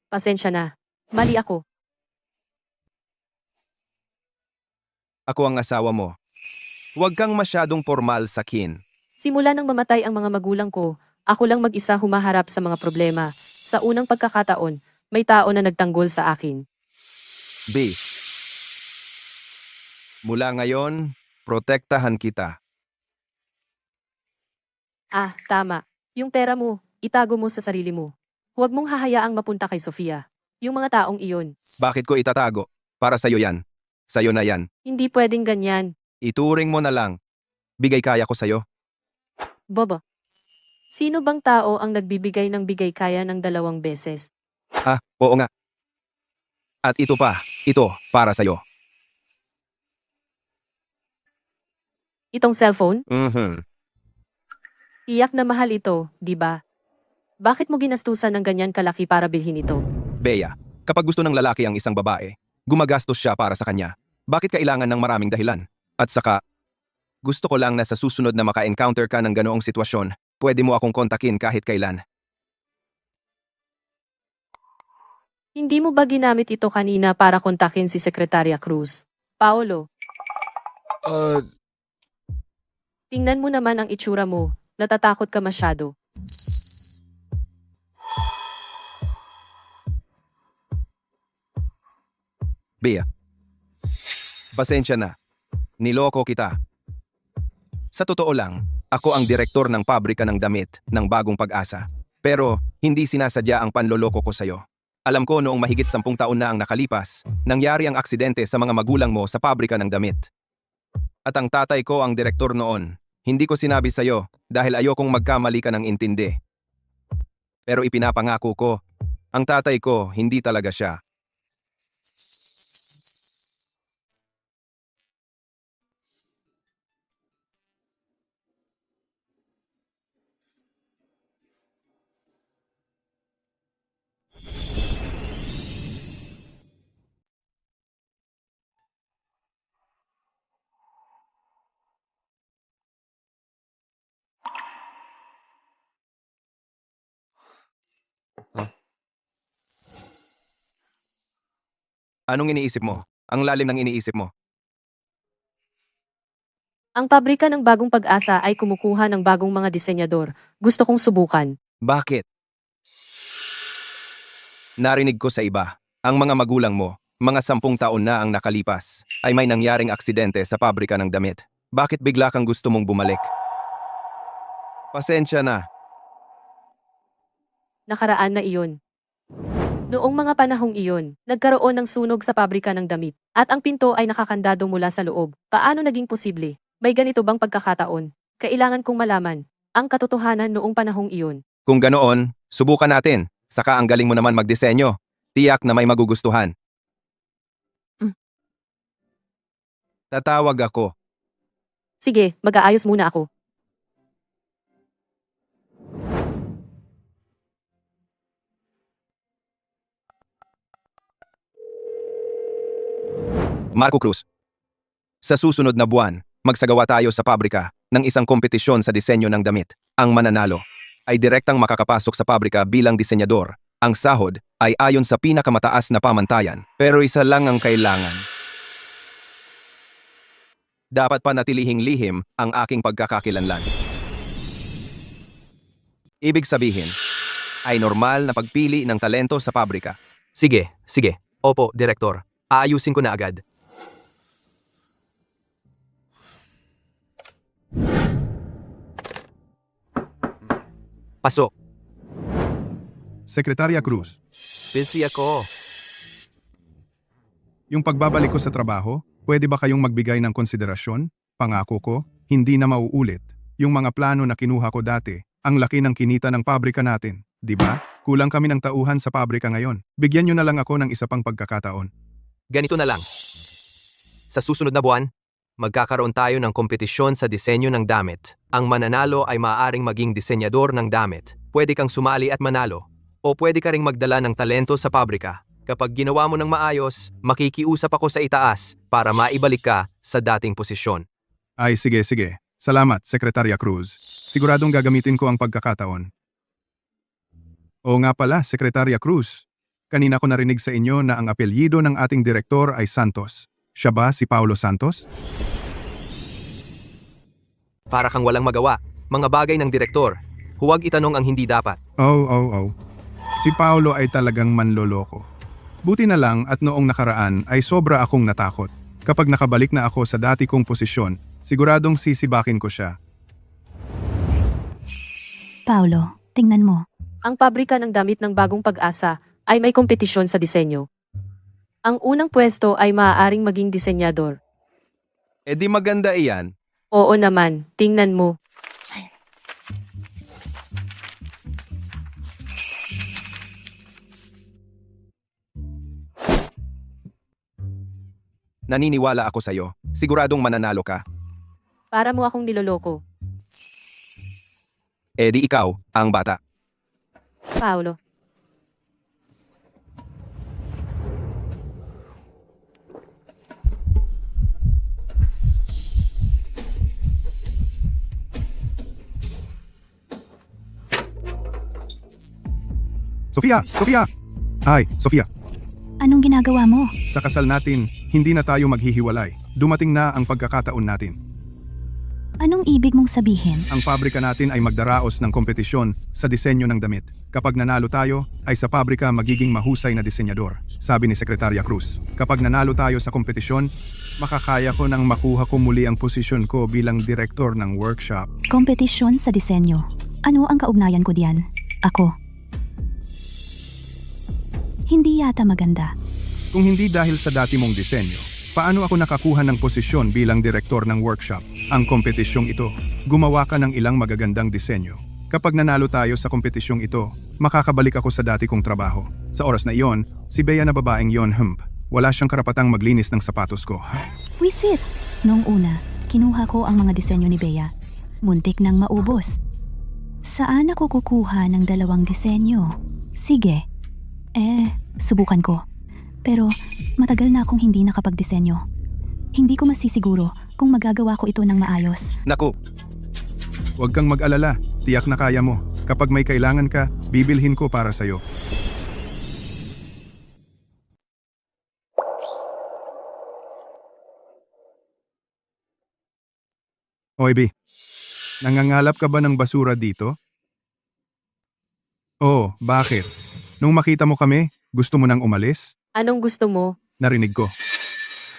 Speaker 2: Pasensya na. Mali ako.
Speaker 7: Ako ang asawa mo. Huwag kang masyadong formal sa kin.
Speaker 2: Simula nang mamatay ang mga magulang ko, ako lang mag-isa humaharap sa mga problema. Sa unang pagkakataon, may tao na nagtanggol sa akin.
Speaker 7: B. Mula ngayon, protektahan kita.
Speaker 2: Tama. Yung pera mo, itago mo sa sarili mo. Huwag mong hahayaang mapunta kay Sofia. Yung mga taong iyon.
Speaker 7: Bakit ko itatago? Para sa'yo yan. Sa'yo na yan.
Speaker 2: Hindi pwedeng ganyan.
Speaker 7: Ituring mo na lang. Bigay kaya ko sa'yo.
Speaker 2: Bobo. Sino bang tao ang nagbibigay ng bigay kaya ng 2 beses?
Speaker 7: Oo nga. At ito pa. Ito, para sa'yo.
Speaker 2: Itong cellphone? Tiyak na mahal ito, di ba? Bakit mo ginastusan ng ganyan kalaki para bilhin ito?
Speaker 7: Bea, kapag gusto ng lalaki ang isang babae, gumagastos siya para sa kanya. Bakit kailangan ng maraming dahilan? At saka, gusto ko lang na sa susunod na maka-encounter ka ng ganoong sitwasyon, pwede mo akong kontakin kahit kailan.
Speaker 2: Hindi mo ba ginamit ito kanina para kontakin si Secretaria Cruz? Paolo, tingnan mo naman ang itsura mo. Natatakot ka masyado.
Speaker 7: Bea. Pasensya na. Niloko kita. Sa totoo lang, ako ang direktor ng pabrika ng damit ng Bagong Pag-asa. Pero hindi sinasadya ang panloloko ko sa'yo. Alam ko noong mahigit 10 taon na ang nakalipas, nangyari ang aksidente sa mga magulang mo sa pabrika ng damit. At ang tatay ko ang direktor noon. Hindi ko sinabi sa'yo dahil ayokong magkamali ka ng intindi. Pero ipinapangako ko, ang tatay ko hindi talaga siya. Anong iniisip mo? Ang lalim ng iniisip mo.
Speaker 2: Ang pabrika ng Bagong Pag-asa ay kumukuha ng bagong mga disenyador. Gusto kong subukan.
Speaker 7: Bakit? Narinig ko sa iba, ang mga magulang mo, mga 10 taon na ang nakalipas, ay may nangyaring aksidente sa pabrika ng damit. Bakit bigla kang gusto mong bumalik? Pasensya na.
Speaker 2: Nakaraan na iyon. Noong mga panahong iyon, nagkaroon ng sunog sa pabrika ng damit, at ang pinto ay nakakandado mula sa loob. Paano naging posible? May ganito bang pagkakataon? Kailangan kong malaman ang katotohanan noong panahong iyon.
Speaker 7: Kung ganoon, subukan natin. Saka ang galing mo naman magdisenyo. Tiyak na may magugustuhan. Tatawag ako.
Speaker 2: Sige, mag-aayos muna ako.
Speaker 7: Marco Cruz. Sa susunod na buwan, magsagawa tayo sa pabrika ng isang kompetisyon sa disenyo ng damit. Ang mananalo ay direktang makakapasok sa pabrika bilang disenyador. Ang sahod ay ayon sa pinakamataas na pamantayan. Pero isa lang ang kailangan. Dapat panatilihing lihim ang aking pagkakakilanlan. Ibig sabihin, ay normal na pagpili ng talento sa pabrika.
Speaker 9: Sige. Opo, Direktor. Aayusin ko na agad. Pasok.
Speaker 3: Sekretarya Cruz,
Speaker 9: Busy ako.
Speaker 3: yung pagbabalik ko sa trabaho, pwede ba kayong magbigay ng konsiderasyon? Pangako ko, hindi na mauulit. Yung mga plano na kinuha ko dati, ang laki ng kinita ng pabrika natin. Di ba? Kulang kami ng tauhan sa pabrika ngayon. Bigyan nyo na lang ako ng isa pang pagkakataon.
Speaker 9: Ganito na lang. Sa susunod na buwan, magkakaroon tayo ng kompetisyon sa disenyo ng damit. Ang mananalo ay maaaring maging disenyador ng damit. Pwede kang sumali at manalo. O pwede ka ring magdala ng talento sa pabrika. Kapag ginawa mo ng maayos, makikiusap ako sa itaas para maibalik ka sa dating posisyon.
Speaker 3: Ay sige. Salamat, Sekretarya Cruz. Siguradong gagamitin ko ang pagkakataon. Oo nga pala, Sekretarya Cruz. Kanina ko narinig sa inyo na ang apelyido ng ating direktor ay Santos. Siya ba si Paulo Santos?
Speaker 9: Para kang walang magawa. Mga bagay ng direktor. Huwag itanong ang hindi dapat.
Speaker 3: Oh. Si Paulo ay talagang manloloko. Buti na lang at noong nakaraan ay sobra akong natakot. Kapag nakabalik na ako sa dati kong posisyon, siguradong sisibakin ko siya.
Speaker 1: Paulo, tingnan mo.
Speaker 2: Ang pabrika ng damit ng Bagong Pag-asa ay may kompetisyon sa disenyo. Ang unang pwesto ay maaaring maging disenyador.
Speaker 7: E di maganda iyan.
Speaker 2: Oo naman, tingnan mo.
Speaker 7: Naniniwala ako sa'yo. Siguradong mananalo ka.
Speaker 2: Para mo akong niloloko.
Speaker 7: E di ikaw, ang bata.
Speaker 2: Paulo.
Speaker 3: Sofia! Ay, Sofia.
Speaker 1: Anong ginagawa mo?
Speaker 3: Sa kasal natin, hindi na tayo maghihiwalay. Dumating na ang pagkakataon natin.
Speaker 1: Anong ibig mong sabihin?
Speaker 3: Ang pabrika natin ay magdaraos ng kompetisyon sa disenyo ng damit. Kapag nanalo tayo, ay sa pabrika magiging mahusay na disenyador, sabi ni Sekretarya Cruz. Kapag nanalo tayo sa kompetisyon, makakaya ko nang makuha ko muli ang posisyon ko bilang direktor ng workshop.
Speaker 1: Kompetisyon sa disenyo. Ano ang kaugnayan ko diyan? Ako. Hindi yata maganda.
Speaker 3: Kung hindi dahil sa dati mong disenyo, paano ako nakakuha ng posisyon bilang direktor ng workshop? Ang kompetisyong ito, gumawa ka ng ilang magagandang disenyo. Kapag nanalo tayo sa kompetisyong ito, makakabalik ako sa dati kong trabaho. Sa oras na iyon, si Bea na babaeng yon wala siyang karapatang maglinis ng sapatos ko.
Speaker 1: Wisit! Noong una, kinuha ko ang mga disenyo ni Bea. Muntik nang maubos. Saan ako kukuha ng 2 disenyo? Sige. Subukan ko. Pero matagal na akong hindi nakapagdisenyo. Hindi ko masisiguro kung magagawa ko ito ng maayos.
Speaker 7: Naku,
Speaker 3: Huwag kang mag-alala, tiyak na kaya mo. Kapag may kailangan ka, bibilhin ko para sa'yo. Oy, B. Nangangalap ka ba ng basura dito? Oh, bakit? Nung makita mo kami, gusto mo nang umalis?
Speaker 2: Anong gusto mo?
Speaker 3: Narinig ko.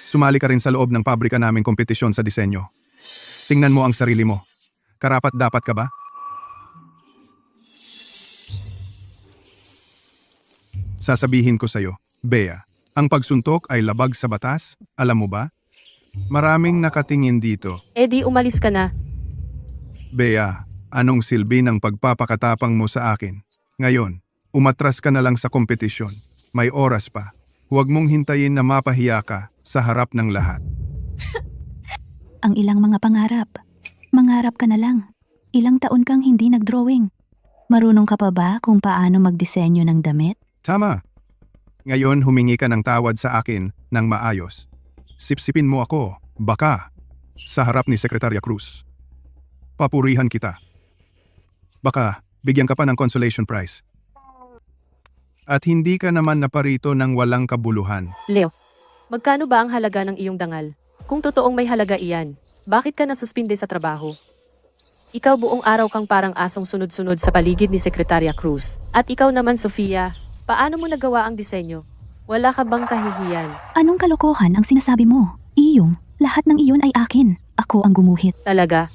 Speaker 3: Sumali ka rin sa loob ng pabrika naming kompetisyon sa disenyo. Tingnan mo ang sarili mo. Karapat-dapat ka ba? Sasabihin ko sa'yo, Bea, ang pagsuntok ay labag sa batas, alam mo ba? Maraming nakatingin dito.
Speaker 2: Di umalis ka na.
Speaker 3: Bea, anong silbi ng pagpapakatapang mo sa akin? Ngayon, umatras ka na lang sa kompetisyon. May oras pa. Huwag mong hintayin na mapahiya ka sa harap ng lahat.
Speaker 1: Ang ilang mga pangarap. Mangarap ka na lang. Ilang taon kang hindi nag-drawing. Marunong ka pa ba kung paano magdisenyo ng damit?
Speaker 3: Tama. Ngayon humingi ka ng tawad sa akin ng maayos. Sipsipin mo ako, baka, sa harap ni Sekretarya Cruz. Papurihan kita. Baka, bigyan ka pa ng consolation prize. At hindi ka naman naparito ng walang kabuluhan.
Speaker 2: Leo, magkano ba ang halaga ng iyong dangal? Kung totoong may halaga iyan, bakit ka nasuspinde sa trabaho? Ikaw buong araw kang parang asong sunod-sunod sa paligid ni Sekretarya Cruz. At ikaw naman, Sofia, paano mo nagawa ang disenyo? Wala ka bang kahihiyan?
Speaker 1: Anong kalokohan ang sinasabi mo? Iyong, lahat ng iyon ay akin. Ako ang gumuhit.
Speaker 2: Talaga?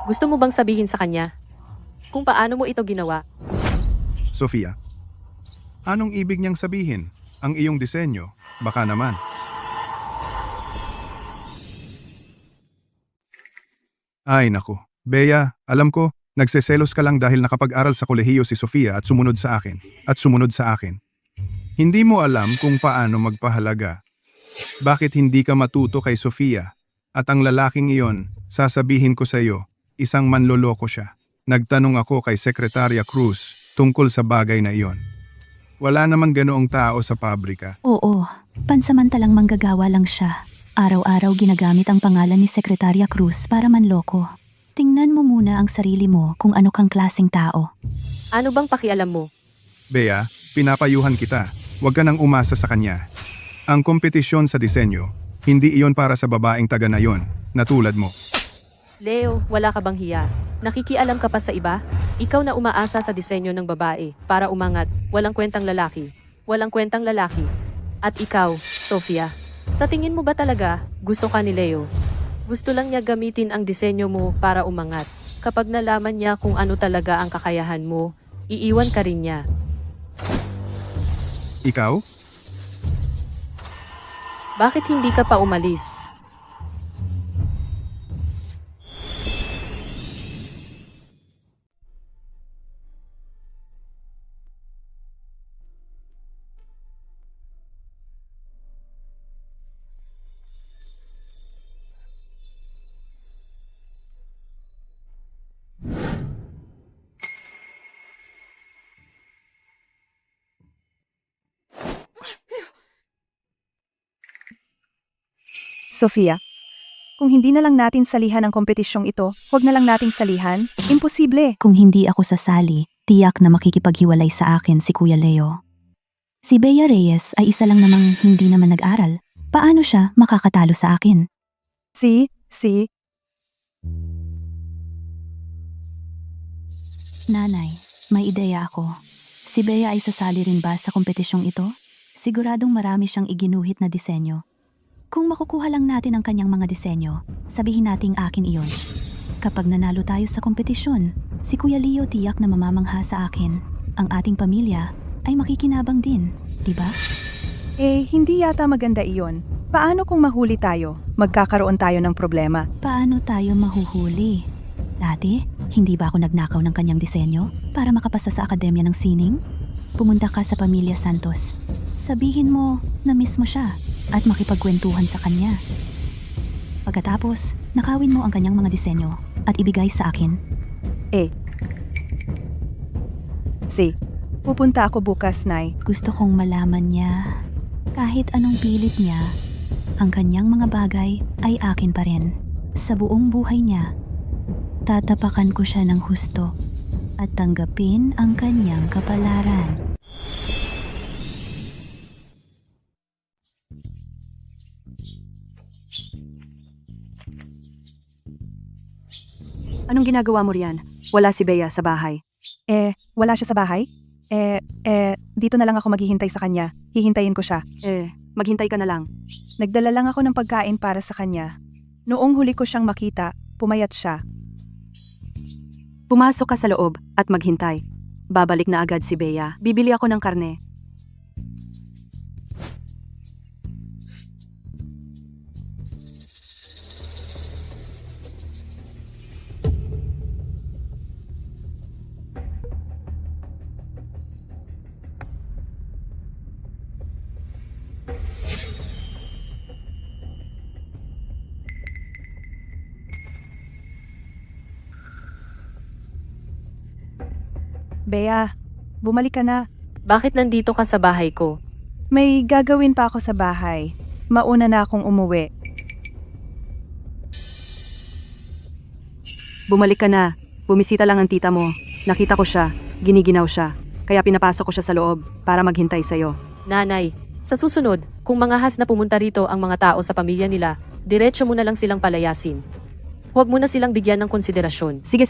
Speaker 2: Gusto mo bang sabihin sa kanya kung paano mo ito ginawa?
Speaker 3: Sofia, anong ibig niyang sabihin? Ang iyong disenyo? Baka naman. Ay naku, Bea, alam ko, nagseselos ka lang dahil nakapag-aral sa kolehiyo si Sofia at sumunod sa akin. Hindi mo alam kung paano magpahalaga. Bakit hindi ka matuto kay Sofia? At ang lalaking iyon, sasabihin ko sa iyo, isang manloloko siya. Nagtanong ako kay Sekretarya Cruz tungkol sa bagay na iyon. Wala namang ganoong tao sa pabrika.
Speaker 1: Oo, pansamantalang manggagawa lang siya. Araw-araw ginagamit ang pangalan ni Sekretarya Cruz para manloko. Tingnan mo muna ang sarili mo kung ano kang klaseng tao.
Speaker 2: Ano bang pakialam mo?
Speaker 3: Bea, pinapayuhan kita. Huwag ka nang umasa sa kanya. Ang kompetisyon sa disenyo, hindi iyon para sa babaeng taga na yon, na tulad mo.
Speaker 2: Leo, wala ka bang hiya? Nakikialam ka pa sa iba? Ikaw na umaasa sa disenyo ng babae para umangat, walang kwentang lalaki. At ikaw, Sofia, sa tingin mo ba talaga gusto ka ni Leo? Gusto lang niya gamitin ang disenyo mo para umangat. Kapag nalaman niya kung ano talaga ang kakayahan mo, iiwan ka rin niya.
Speaker 3: Ikaw?
Speaker 2: Bakit hindi ka pa umalis?
Speaker 4: Sofia, kung hindi na lang natin salihan ang kompetisyong ito, huwag na lang nating salihan. Imposible.
Speaker 1: Kung hindi ako sasali, tiyak na makikipaghiwalay sa akin si Kuya Leo. Si Bea Reyes ay isa lang namang hindi naman nag-aral. Paano siya makakatalo sa akin?
Speaker 4: Si,
Speaker 1: Nanay, May ideya ako. Si Bea ay sasali rin ba sa kompetisyong ito? Siguradong marami siyang iginuhit na disenyo. Kung makukuha lang natin ang kanyang mga disenyo, sabihin nating akin iyon. Kapag nanalo tayo sa kompetisyon, si Kuya Leo tiyak na mamamangha sa akin. Ang ating pamilya ay makikinabang din, di ba?
Speaker 4: Hindi yata maganda iyon. Paano kung mahuli tayo? Magkakaroon tayo ng problema.
Speaker 1: Paano tayo mahuhuli? Dati, hindi ba ako nagnakaw ng kanyang disenyo para makapasa sa Akademya ng Sining? Pumunta ka sa Pamilya Santos. Sabihin mo na miss mo siya at makipagkwentuhan sa kanya. Pagkatapos, nakawin mo ang kanyang mga disenyo at ibigay sa akin.
Speaker 4: Pupunta ako bukas, Nay.
Speaker 1: Gusto kong malaman niya. Kahit anong pilit niya, ang kanyang mga bagay ay akin pa rin. Sa buong buhay niya, tatapakan ko siya ng husto at tanggapin ang kanyang kapalaran.
Speaker 8: Anong ginagawa mo riyan? Wala si Bea sa bahay.
Speaker 4: Wala siya sa bahay? Dito na lang ako maghihintay sa kanya. Hihintayin ko siya.
Speaker 8: Maghintay ka na lang.
Speaker 4: Nagdala lang ako ng pagkain para sa kanya. Noong huli ko siyang makita, pumayat siya.
Speaker 8: Pumasok ka sa loob at maghintay. Babalik na agad si Bea. Bibili ako ng karne.
Speaker 4: Bea, bumalik ka na.
Speaker 2: Bakit nandito ka sa bahay ko?
Speaker 4: May gagawin pa ako sa bahay. Mauna na akong umuwi.
Speaker 8: Bumalik ka na. Bumisita lang ang tita mo. Nakita ko siya. Giniginaw siya. Kaya pinapasok ko siya sa loob para maghintay sa'yo.
Speaker 2: Nanay, sa susunod, kung mga has na pumunta rito ang mga tao sa pamilya nila, diretso mo na lang silang palayasin. Huwag mo na silang bigyan ng konsiderasyon.
Speaker 8: Sige.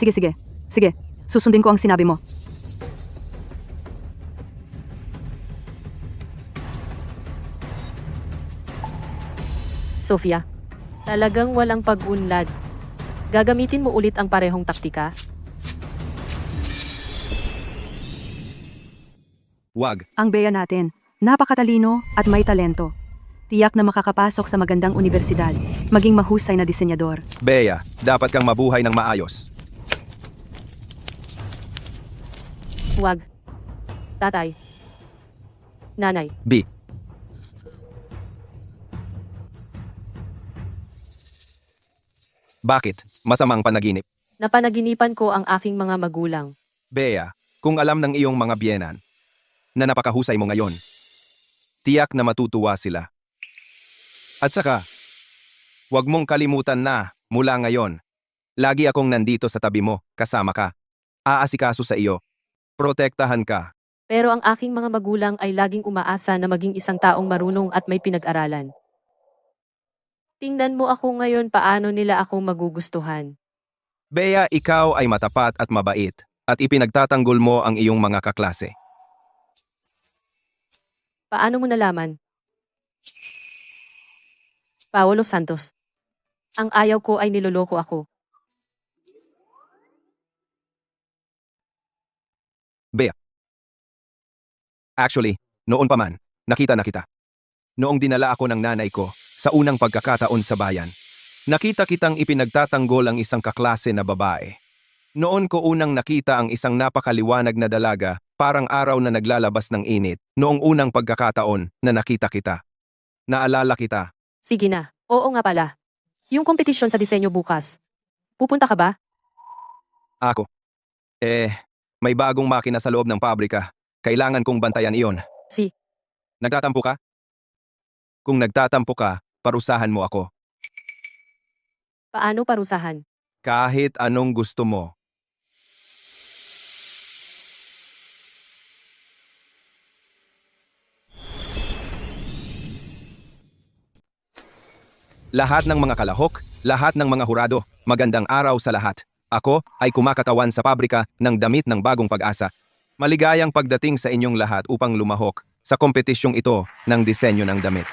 Speaker 8: Sige, susundin ko ang sinabi mo.
Speaker 2: Sofia, talagang walang pag-unlad. Gagamitin mo ulit ang parehong taktika?
Speaker 7: Wag.
Speaker 8: Ang Bea natin, napakatalino at may talento. Tiyak na makakapasok sa magandang universidad, maging mahusay na disenyador.
Speaker 7: Bea, dapat kang mabuhay ng maayos.
Speaker 2: Huwag. Tatay. Nanay.
Speaker 7: B. Bakit? Masamang panaginip.
Speaker 2: Napanaginipan ko ang aking mga magulang.
Speaker 7: Bea, kung alam ng iyong mga biyenan na napakahusay mo ngayon, tiyak na matutuwa sila. At saka, huwag mong kalimutan na, mula ngayon, lagi akong nandito sa tabi mo, kasama ka. Aasikaso sa iyo. Protektahan ka.
Speaker 2: Pero ang aking mga magulang ay laging umaasa na maging isang taong marunong at may pinag-aralan. Tingnan mo ako ngayon paano nila ako magugustuhan.
Speaker 7: Bea, ikaw ay matapat at mabait, at ipinagtatanggol mo ang iyong mga kaklase.
Speaker 2: Paano mo nalaman? Paolo Santos. Ang ayaw ko ay niloloko ako.
Speaker 7: Bea. Actually, noon pa man, nakita na kita. Noong dinala ako ng nanay ko sa unang pagkakataon sa bayan, nakita kitang ipinagtatanggol ang isang kaklase na babae. Noon ko unang nakita ang isang napakaliwanag na dalaga, parang araw na naglalabas ng init, noong unang pagkakataon na nakita kita. Naalala kita.
Speaker 2: Sige na. Oo nga pala. Yung kompetisyon sa disenyo bukas. Pupunta ka ba?
Speaker 7: Ako. May bagong makina sa loob ng pabrika. Kailangan kong bantayan iyon. Nagtatampo ka? Kung nagtatampo ka, parusahan mo ako.
Speaker 2: Paano parusahan?
Speaker 7: Kahit anong gusto mo. Lahat ng mga kalahok, lahat ng mga hurado, magandang araw sa lahat. Ako ay kumakatawan sa pabrika ng damit ng bagong pag-asa Maligayang pagdating sa inyong lahat upang lumahok sa kompetisyong ito ng disenyo ng damit.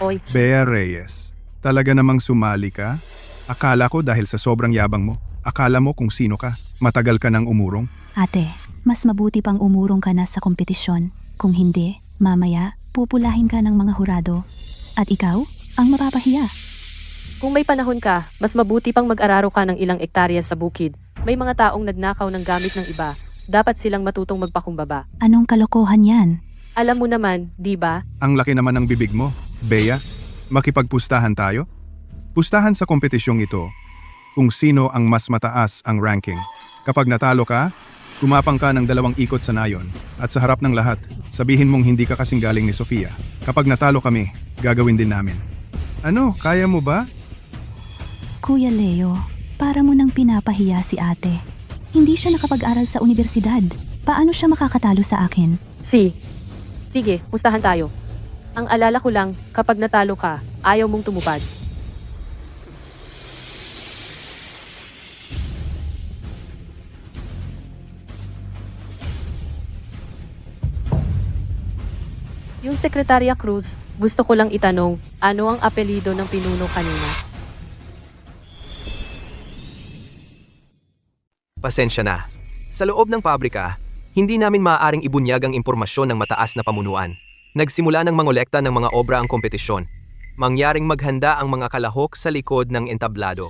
Speaker 2: Oy,
Speaker 3: Bea Reyes, talaga namang sumali ka? Akala ko dahil sa sobrang yabang mo, akala mo kung sino ka, matagal ka nang umurong.
Speaker 1: Ate, mas mabuti pang umurong ka na sa kompetisyon. Kung hindi, mamaya, pupulahin ka ng mga hurado. At ikaw, ang mapapahiya.
Speaker 2: kung may panahon ka, mas mabuti pang mag-araro ka ng ilang ektarya sa bukid. May mga taong nagnakaw ng gamit ng iba. Dapat silang matutong magpakumbaba.
Speaker 1: Anong kalokohan yan?
Speaker 2: Alam mo naman, di ba?
Speaker 3: Ang laki naman ng bibig mo. Bea, makipagpustahan tayo? Pustahan sa kompetisyong ito kung sino ang mas mataas ang ranking. Kapag natalo ka, gumapang ka ng 2 ikot sa nayon at sa harap ng lahat, sabihin mong hindi ka kasing galing ni Sofia. Kapag natalo kami, gagawin din namin. Ano, kaya mo ba?
Speaker 1: Kuya Leo, para mo nang pinapahiya si ate. Hindi siya nakapag-aral sa universidad. Paano siya makakatalo sa akin?
Speaker 2: Sige, pustahan tayo. Ang alala ko lang, kapag natalo ka, ayaw mong tumupad. Yung Sekretarya Cruz, gusto ko lang itanong, ano ang apelido ng pinuno kanina?
Speaker 9: Pasensya na. Sa loob ng pabrika, hindi namin maaaring ibunyag ang impormasyon ng mataas na pamunuan. Nagsimula ng mangolekta ng mga obra ang kompetisyon. Mangyaring maghanda ang mga kalahok sa likod ng entablado.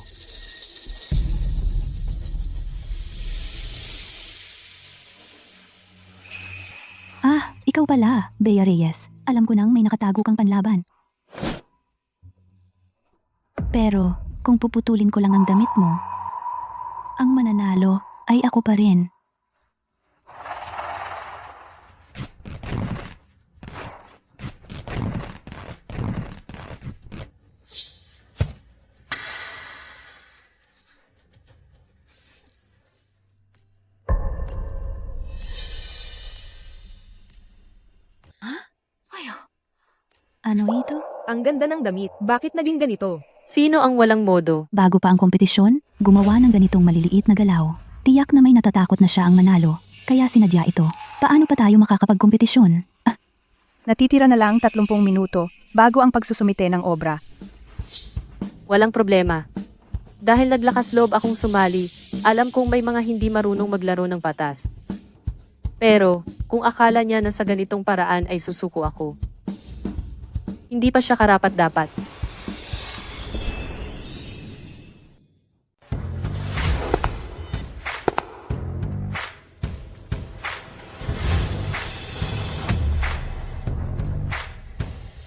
Speaker 1: Ah, ikaw pala, Bea Reyes. Alam ko nang may nakatago kang panlaban. Pero, kung puputulin ko lang ang damit mo, ang mananalo ay ako pa rin. Ano ito?
Speaker 5: Ang ganda ng damit, bakit naging ganito?
Speaker 2: Sino ang walang modo?
Speaker 1: Bago pa ang kompetisyon, gumawa ng ganitong maliliit na galaw. Tiyak na may natatakot na siya ang manalo, kaya sinadya ito. Paano pa tayo makakapagkompetisyon?
Speaker 4: Natitira na lang 30 minuto bago ang pagsusumite ng obra.
Speaker 2: Walang problema. Dahil naglakas loob akong sumali, alam kong may mga hindi marunong maglaro ng patas. Pero, kung akala niya na sa ganitong paraan ay susuko ako, hindi pa siya karapat-dapat.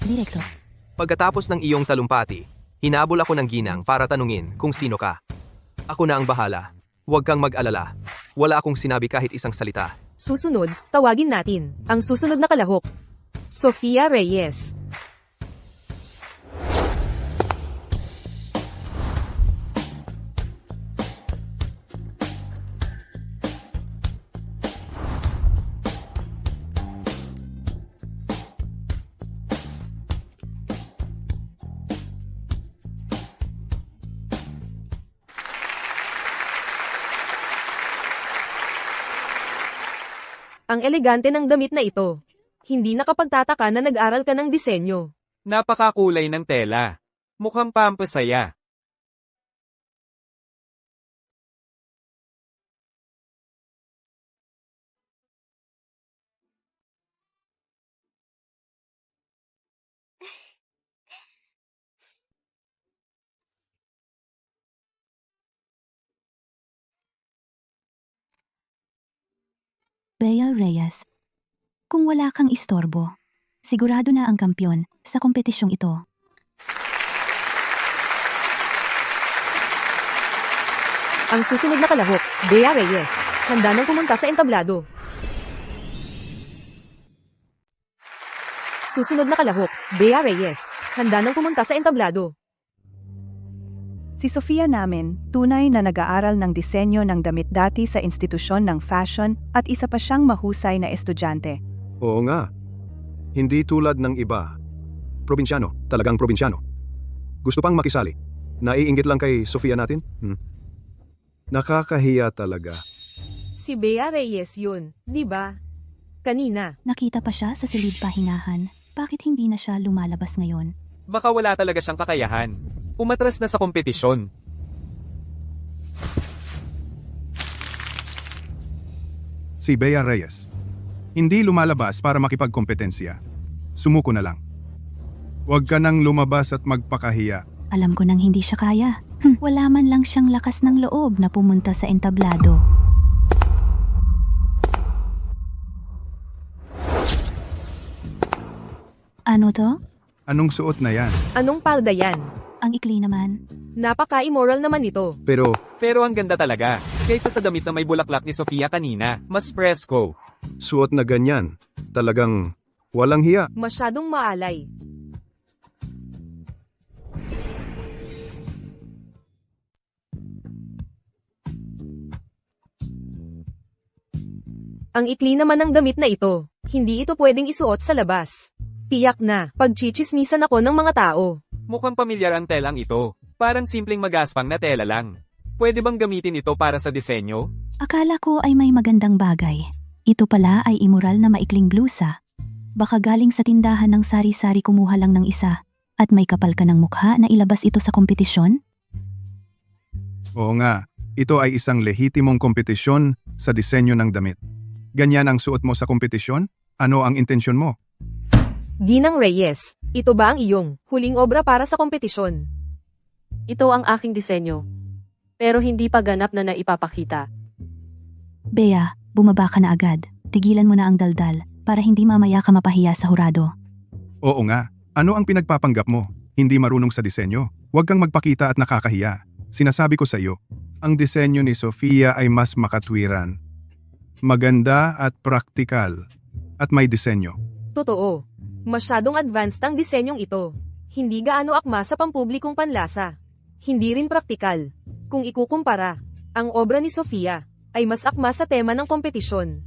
Speaker 1: Direktor.
Speaker 9: Pagkatapos ng iyong talumpati, hinabol ako ng ginang para tanungin kung sino ka. Ako na ang bahala. Huwag kang mag-alala. Wala akong sinabi kahit isang salita.
Speaker 5: Susunod, tawagin natin ang susunod na kalahok. Sofia Reyes. Ang elegante ng damit na ito. Hindi nakapagtataka na nag-aral ka ng disenyo.
Speaker 10: Napakakulay ng tela. Mukhang pampasaya.
Speaker 1: Bea Reyes. Kung wala kang istorbo, sigurado na ang kampyon sa kompetisyong ito.
Speaker 5: Ang susunod na kalahok, Bea Reyes. Handa nang pumunta sa entablado. Susunod na kalahok, Bea Reyes. Handa nang pumunta sa entablado.
Speaker 4: Si Sofia namin, tunay na nag-aaral ng disenyo ng damit dati sa institusyon ng fashion at isa pa siyang mahusay na estudyante.
Speaker 6: Oo nga. Hindi tulad ng iba. Probinsyano, talagang probinsyano. Gusto pang makisali. Naiinggit lang kay Sofia natin? Nakakahiya talaga.
Speaker 5: Si Bea Reyes yun, di ba? Kanina.
Speaker 1: Nakita pa siya sa silid pahingahan. Bakit hindi na siya lumalabas ngayon?
Speaker 10: Baka wala talaga siyang kakayahan. Umatras na sa kompetisyon.
Speaker 3: Si Bea Reyes. Hindi lumalabas para makipagkompetensya. Sumuko na lang. Huwag ka nang lumabas at magpakahiya.
Speaker 1: Alam ko nang hindi siya kaya. Wala man lang siyang lakas ng loob na pumunta sa entablado. Ano to?
Speaker 3: Anong suot na yan?
Speaker 5: Anong palda yan?
Speaker 1: Ang ikli naman.
Speaker 5: Napaka-immoral naman ito.
Speaker 10: Pero ang ganda talaga. Kaysa sa damit na may bulaklak ni Sofia kanina, mas presko.
Speaker 6: Suot na ganyan. Talagang walang hiya.
Speaker 5: Masyadong maalay. Ang ikli naman ng damit na ito. Hindi ito pwedeng isuot sa labas. Tiyak na, pagchichismisan ako ng mga tao.
Speaker 10: Mukhang pamilyar ang telang ito. Parang simpleng magaspang na tela lang. Pwede bang gamitin ito para sa disenyo?
Speaker 1: Akala ko ay may magandang bagay. Ito pala ay immoral na maikling blusa. Baka galing sa tindahan ng sari-sari kumuha lang ng isa. At may kapal ka ng mukha na ilabas ito sa kompetisyon?
Speaker 3: Oo nga, ito ay isang lehitimong kompetisyon sa disenyo ng damit. Ganyan ang suot mo sa kompetisyon? Ano ang intensyon mo?
Speaker 5: Ginang Reyes, ito ba ang iyong huling obra para sa kompetisyon?
Speaker 2: Ito ang aking disenyo. Pero hindi pa ganap na naipapakita.
Speaker 1: Bea, bumaba ka na agad. Tigilan mo na ang daldal para hindi mamaya ka mapahiya sa hurado.
Speaker 3: Oo nga, ano ang pinagpapanggap mo? Hindi marunong sa disenyo. Huwag kang magpakita at nakakahiya. Sinasabi ko sa iyo, ang disenyo ni Sofia ay mas makatwiran. Maganda at praktikal. At may disenyo.
Speaker 5: Totoo. Masyadong advanced ang disenyong ito. Hindi gaano akma sa pampublikong panlasa. Hindi rin praktikal. Kung ikukumpara, ang obra ni Sofia ay mas akma sa tema ng kompetisyon.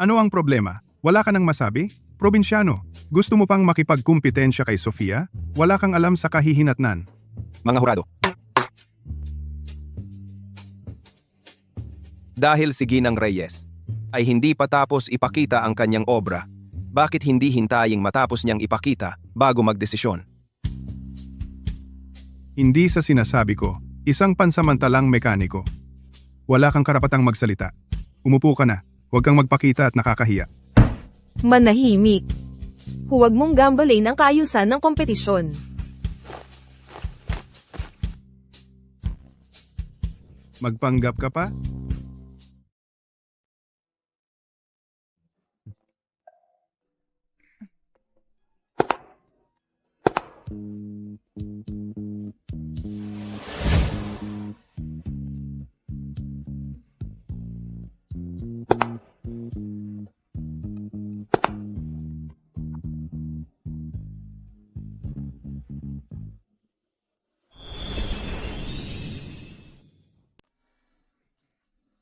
Speaker 3: Ano ang problema? Wala ka nang masabi? Probinsyano, gusto mo pang makipagkumpetensya kay Sofia? Wala kang alam sa kahihinatnan.
Speaker 7: Mga hurado. Dahil si Ginang Reyes ay hindi pa tapos ipakita ang kanyang obra, bakit hindi hintaying matapos niyang ipakita bago magdesisyon?
Speaker 3: Hindi sa sinasabi ko, isang pansamantalang mekaniko. Wala kang karapatang magsalita. Umupo ka na, huwag kang magpakita at nakakahiya.
Speaker 5: Manahimik. Huwag mong gambalain ang kaayusan ng kompetisyon.
Speaker 3: Magpanggap ka pa?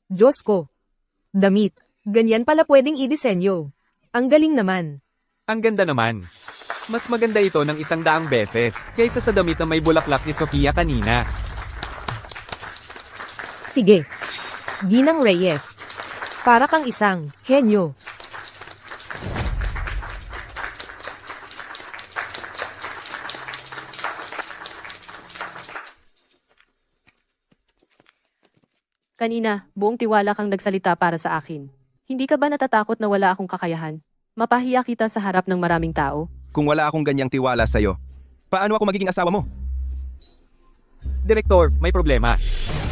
Speaker 5: Diyos ko. Damit. Ganyan pala pwedeng i-disenyo. Ang galing naman.
Speaker 10: Ang ganda naman. Mas maganda ito ng 100 beses kaysa sa damit na may bulaklak ni Sofia kanina.
Speaker 5: Sige. Ginang Reyes. Para kang isang henyo.
Speaker 2: Kanina, buong tiwala kang nagsalita para sa akin. Hindi ka ba natatakot na wala akong kakayahan? Mapahiya kita sa harap ng maraming tao?
Speaker 7: Kung wala akong ganyang tiwala sa'yo, paano ako magiging asawa mo?
Speaker 10: Direktor, may problema.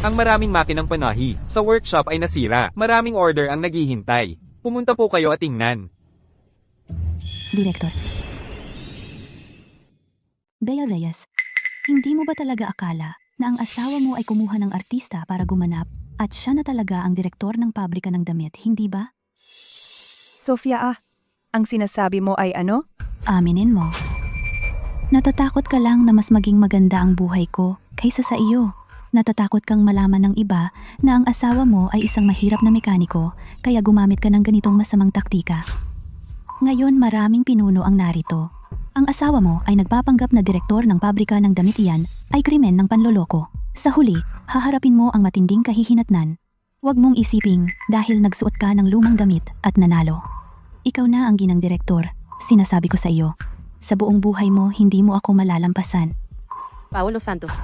Speaker 10: Ang maraming makinang panahi sa workshop ay nasira. Maraming order ang naghihintay. Pumunta po kayo at tingnan.
Speaker 1: Direktor. Bea Reyes, hindi mo ba talaga akala na ang asawa mo ay kumuha ng artista para gumanap at siya na talaga ang direktor ng pabrika ng damit, hindi ba?
Speaker 4: Sofia ang sinasabi mo ay ano?
Speaker 1: Aminin mo. Natatakot ka lang na mas maging maganda ang buhay ko kaysa sa iyo. Natatakot kang malaman ng iba na ang asawa mo ay isang mahirap na mekaniko kaya gumamit ka ng ganitong masamang taktika. Ngayon maraming pinuno ang narito. Ang asawa mo ay nagpapanggap na direktor ng pabrika ng damit iyan ay krimen ng panloloko. Sa huli, Haharapin mo ang matinding kahihinatnan. Huwag mong isiping dahil nagsuot ka ng lumang damit at nanalo. Ikaw na ang ginang direktor. Sinasabi ko sa iyo. Sa buong buhay mo, hindi mo ako malalampasan.
Speaker 2: Paulo Santos.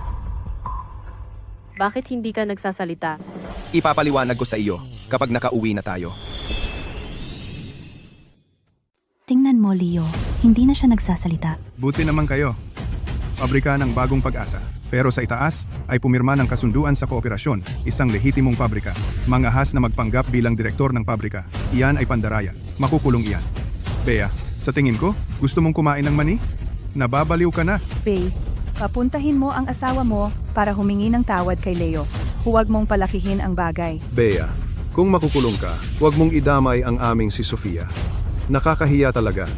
Speaker 2: Bakit hindi ka nagsasalita?
Speaker 7: Ipapaliwanag ko sa iyo kapag nakauwi na tayo.
Speaker 1: Tingnan mo, Leo. Hindi na siya nagsasalita.
Speaker 3: Buti naman kayo. Pabrika ng bagong pag-asa. Pero sa itaas ay pumirma ng kasunduan sa kooperasyon, isang lehitimong pabrika. Mangahas na magpanggap bilang direktor ng pabrika. Iyan ay pandaraya. Makukulong iyan. Bea, sa tingin ko, gusto mong kumain ng mani? Nababaliw ka na.
Speaker 4: Faye, papuntahin mo ang asawa mo para humingi ng tawad kay Leo. Huwag mong palakihin ang bagay.
Speaker 6: Bea, kung makukulong ka, huwag mong idamay ang aming si Sofia. Nakakahiya talaga.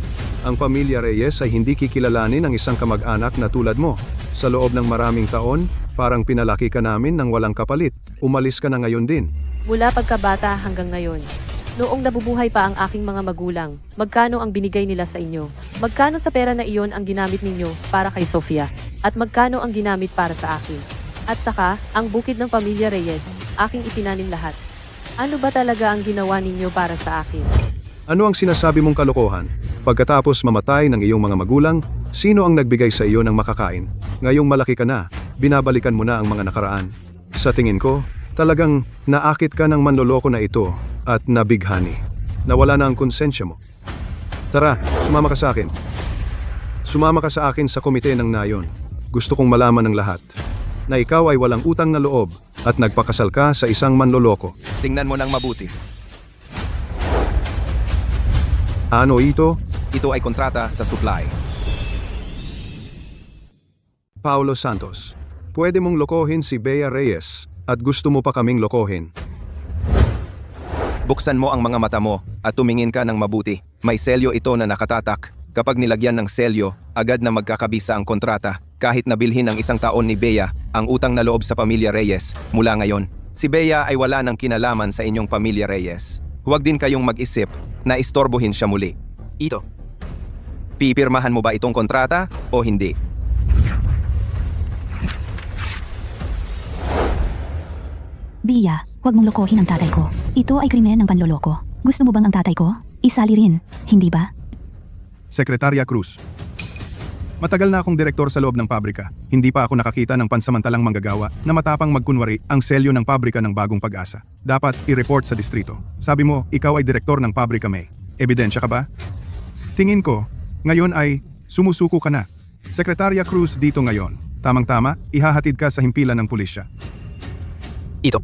Speaker 6: Ang pamilya Reyes ay hindi kikilalanin ang isang kamag-anak na tulad mo. Sa loob ng maraming taon, parang pinalaki ka namin ng walang kapalit. Umalis ka na ngayon din.
Speaker 2: Mula pagkabata hanggang ngayon. Noong nabubuhay pa ang aking mga magulang, magkano ang binigay nila sa inyo? Magkano sa pera na iyon ang ginamit ninyo para kay Sofia? At magkano ang ginamit para sa akin? At saka, ang bukid ng pamilya Reyes, aking itinanim lahat. Ano ba talaga ang ginawa ninyo para sa akin?
Speaker 6: Ano ang sinasabi mong kalokohan? Pagkatapos mamatay ng iyong mga magulang, sino ang nagbigay sa iyo ng makakain? Ngayong malaki ka na, binabalikan mo na ang mga nakaraan. Sa tingin ko, talagang naakit ka ng manloloko na ito at nabighani. Nawala na ang konsensya mo. Tara, sumama ka sa akin. Sumama ka sa akin sa komite ng nayon. Gusto kong malaman ng lahat na ikaw ay walang utang na loob at nagpakasal ka sa isang manloloko.
Speaker 7: Tingnan mo ng mabuti.
Speaker 6: Ano ito?
Speaker 7: Ito ay kontrata sa supply.
Speaker 6: Paulo Santos, pwede mong lokohin si Bea Reyes at gusto mo pa kaming lokohin.
Speaker 7: Buksan mo ang mga mata mo at tumingin ka ng mabuti. May selyo ito na nakatatak. Kapag nilagyan ng selyo, agad na magkakabisa ang kontrata. Kahit nabilhin ng isang taon ni Bea ang utang na loob sa pamilya Reyes, mula ngayon, si Bea ay wala ng kinalaman sa inyong pamilya Reyes. Huwag din kayong mag-isip na istorbohin siya muli.
Speaker 9: Ito.
Speaker 7: Pipirmahan mo ba itong kontrata o hindi?
Speaker 1: Bea, huwag mong lokohin ang tatay ko. Ito ay krimen ng panloloko. Gusto mo bang ang tatay ko? Isali rin, hindi ba?
Speaker 3: Sekretarya Cruz. Matagal na akong direktor sa loob ng pabrika. Hindi pa ako nakakita ng pansamantalang manggagawa na matapang magkunwari ang selyo ng pabrika ng bagong pag-asa. Dapat i-report sa distrito. Sabi mo, ikaw ay direktor ng pabrika, May. Ebidensya ka ba? Tingin ko, ngayon ay sumusuko ka na. Sekretarya Cruz dito ngayon. Tamang-tama, ihahatid ka sa himpilan ng pulisya.
Speaker 9: Ito.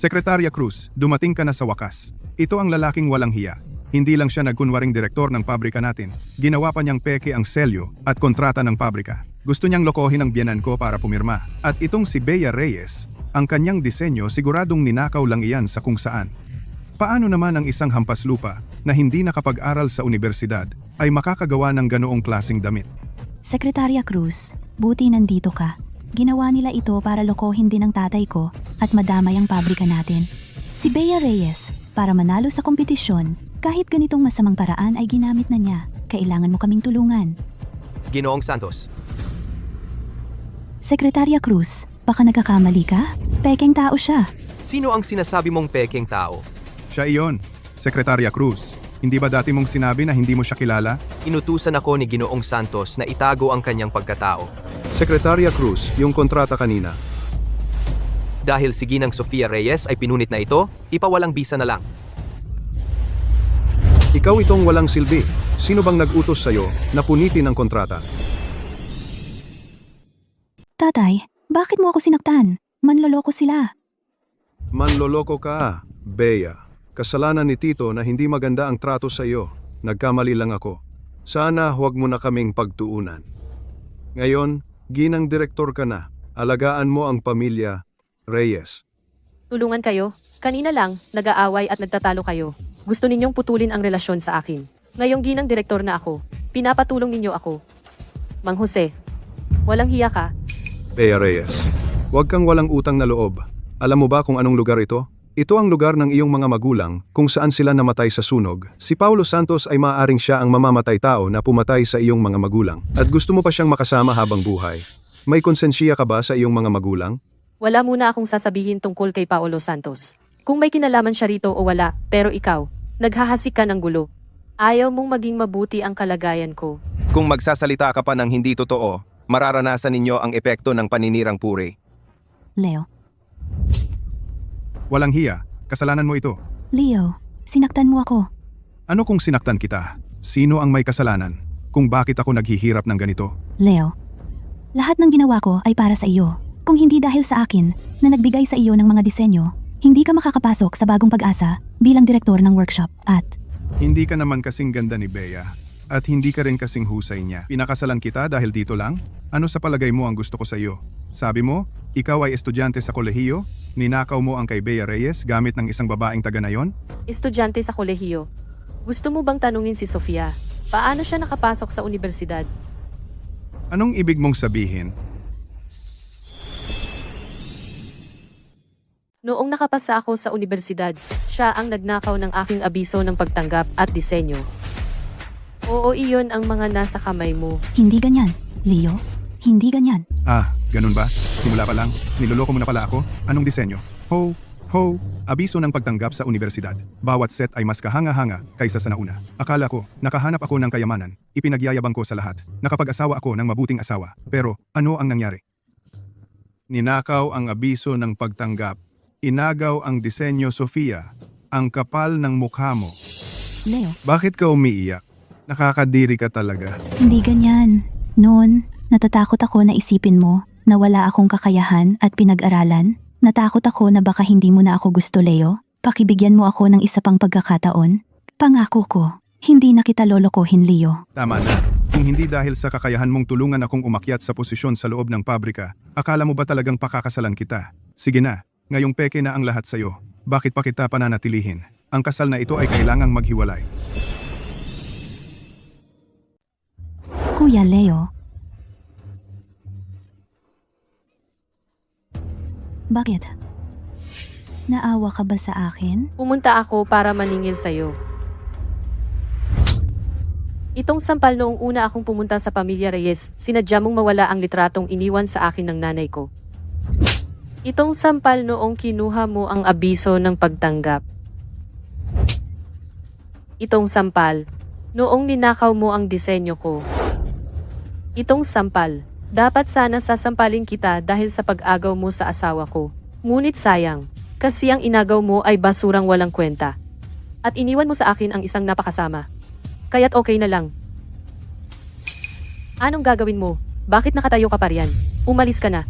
Speaker 3: Sekretarya Cruz, dumating ka na sa wakas. Ito ang lalaking walang hiya. Hindi lang siya nagkunwaring direktor ng pabrika natin. Ginawa pa niyang peke ang selyo at kontrata ng pabrika. Gusto niyang lokohin ang biyenan ko para pumirma. At itong si Bea Reyes, ang kanyang disenyo siguradong ninakaw lang iyan sa kung saan. Paano naman ang isang hampas lupa na hindi nakapag-aral sa universidad ay makakagawa ng ganoong klaseng damit?
Speaker 1: Sekretarya Cruz, buti nandito ka. Ginawa nila ito para lokohin din ang tatay ko at madamay ang pabrika natin. Si Bea Reyes, para manalo sa kompetisyon, kahit ganitong masamang paraan ay ginamit na niya. Kailangan mo kaming tulungan.
Speaker 9: Ginoong Santos.
Speaker 1: Sekretarya Cruz, baka nagkakamali ka? Pekeng tao siya.
Speaker 9: Sino ang sinasabi mong pekeng tao?
Speaker 3: Siya iyon, Sekretarya Cruz. Hindi ba dati mong sinabi na hindi mo siya kilala?
Speaker 9: Inutusan ako ni Ginoong Santos na itago ang kanyang pagkatao.
Speaker 6: Sekretarya Cruz, yung kontrata kanina.
Speaker 9: Dahil si Ginang Sofia Reyes ay pinunit na ito, ipawalang bisa na lang.
Speaker 6: Ikaw itong walang silbi. Sino bang nag-utos sa'yo na punitin ang kontrata?
Speaker 1: Tatay, bakit mo ako sinaktan? Manloloko sila.
Speaker 6: Manloloko ka, Bea. Kasalanan ni Tito na hindi maganda ang trato sa iyo. Nagkamali lang ako. Sana huwag mo na kaming pagtuunan. Ngayon, ginang direktor ka na. Alagaan mo ang pamilya Reyes.
Speaker 2: Tulungan kayo? Kanina lang, nag-aaway at nagtatalo kayo. Gusto ninyong putulin ang relasyon sa akin. Ngayong ginang direktor na ako, pinapatulong ninyo ako. Mang Jose, walang hiya ka?
Speaker 6: Bea Reyes, huwag kang walang utang na loob. Alam mo ba kung anong lugar ito? Ito ang lugar ng iyong mga magulang kung saan sila namatay sa sunog. Si Paulo Santos ay maaaring siya ang mamamatay tao na pumatay sa iyong mga magulang. At gusto mo pa siyang makasama habang buhay. May konsensya ka ba sa iyong mga magulang?
Speaker 2: Wala muna akong sasabihin tungkol kay Paolo Santos. Kung may kinalaman siya rito o wala, pero ikaw, naghahasik ka ng gulo. Ayaw mong maging mabuti ang kalagayan ko.
Speaker 7: Kung magsasalita ka pa ng hindi totoo, mararanasan ninyo ang epekto ng paninirang puri.
Speaker 1: Leo.
Speaker 3: Walang hiya, kasalanan mo ito.
Speaker 1: Leo, sinaktan mo ako.
Speaker 3: Ano kung sinaktan kita? Sino ang may kasalanan? Kung bakit ako naghihirap ng ganito?
Speaker 1: Leo, lahat ng ginawa ko ay para sa iyo. Kung hindi dahil sa akin na nagbigay sa iyo ng mga disenyo, hindi ka makakapasok sa bagong pag-asa bilang direktor ng workshop at
Speaker 3: Hindi ka naman kasing ganda ni Bea. At hindi ka rin kasing husay niya. Pinakasalan kita dahil dito lang? Ano sa palagay mo ang gusto ko sa iyo? Sabi mo, ikaw ay estudyante sa kolehiyo? Ninakaw mo ang kay Bea Reyes gamit ng isang babaeng taga nayon?
Speaker 2: Estudyante sa kolehiyo. Gusto mo bang tanungin si Sofia? Paano siya nakapasok sa universidad?
Speaker 3: Anong ibig mong sabihin?
Speaker 2: Noong nakapasa ako sa universidad, siya ang nagnakaw ng aking abiso ng pagtanggap at disenyo. Oo, iyon ang mga nasa kamay mo.
Speaker 1: hindi ganyan. Leo, hindi ganyan.
Speaker 3: Ah, ganun ba? Simula pa lang, niloloko mo na pala ako? Anong disenyo? Ho, ho, abiso ng pagtanggap sa universidad. Bawat set ay mas kahanga-hanga kaysa sa nauna. Akala ko, nakahanap ako ng kayamanan. Ipinagyayabang ko sa lahat. Nakapag-asawa ako ng mabuting asawa. Pero, ano ang nangyari? Ninakaw ang abiso ng pagtanggap. Inagaw ang disenyo, Sofia. Ang kapal ng mukha mo.
Speaker 1: Leo,
Speaker 3: Bakit ka umiiyak? Nakakadiri ka talaga.
Speaker 1: hindi ganyan. Noon, natatakot ako na isipin mo na wala akong kakayahan at pinag-aralan. Natakot ako na baka hindi mo na ako gusto, Leo. Pakibigyan mo ako ng isa pang pagkakataon. Pangako ko, hindi na kita lolokohin, Leo.
Speaker 3: Tama na. Kung hindi dahil sa kakayahan mong tulungan akong umakyat sa posisyon sa loob ng pabrika, akala mo ba talagang pakakasalan kita? Sige na, ngayong peke na ang lahat sa'yo. Bakit pa kita pananatilihin? Ang kasal na ito ay kailangang maghiwalay.
Speaker 1: Kuya Leo. Bakit? Naawa ka ba sa akin?
Speaker 2: Pumunta ako para maningil sa'yo. Itong sampal noong una akong pumunta sa pamilya Reyes, sinadya mong mawala ang litratong iniwan sa akin ng nanay ko. Itong sampal noong kinuha mo ang abiso ng pagtanggap. Itong sampal, noong ninakaw mo ang disenyo ko. Itong sampal, dapat sana sasampalin kita dahil sa pag-agaw mo sa asawa ko. Ngunit sayang, kasi ang inagaw mo ay basurang walang kwenta. At iniwan mo sa akin ang isang napakasama. Kaya't okay na lang. Anong gagawin mo? Bakit nakatayo ka pa riyan? Umalis ka na.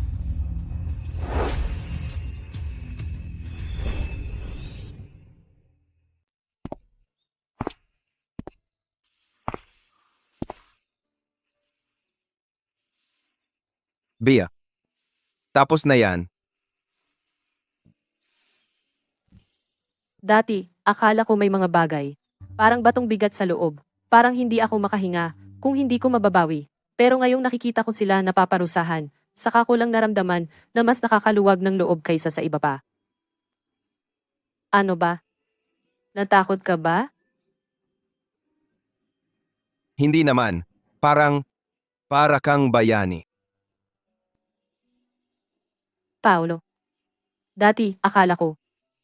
Speaker 7: Bea. Tapos na yan.
Speaker 2: Dati, akala ko may mga bagay. Parang batong bigat sa loob. Parang hindi ako makahinga kung hindi ko mababawi. Pero ngayong nakikita ko sila napaparusahan, saka ko lang naramdaman na mas nakakaluwag ng loob kaysa sa iba pa. Ano ba? Natakot ka ba?
Speaker 7: Hindi naman. Para kang bayani.
Speaker 2: Paolo. Dati, akala ko,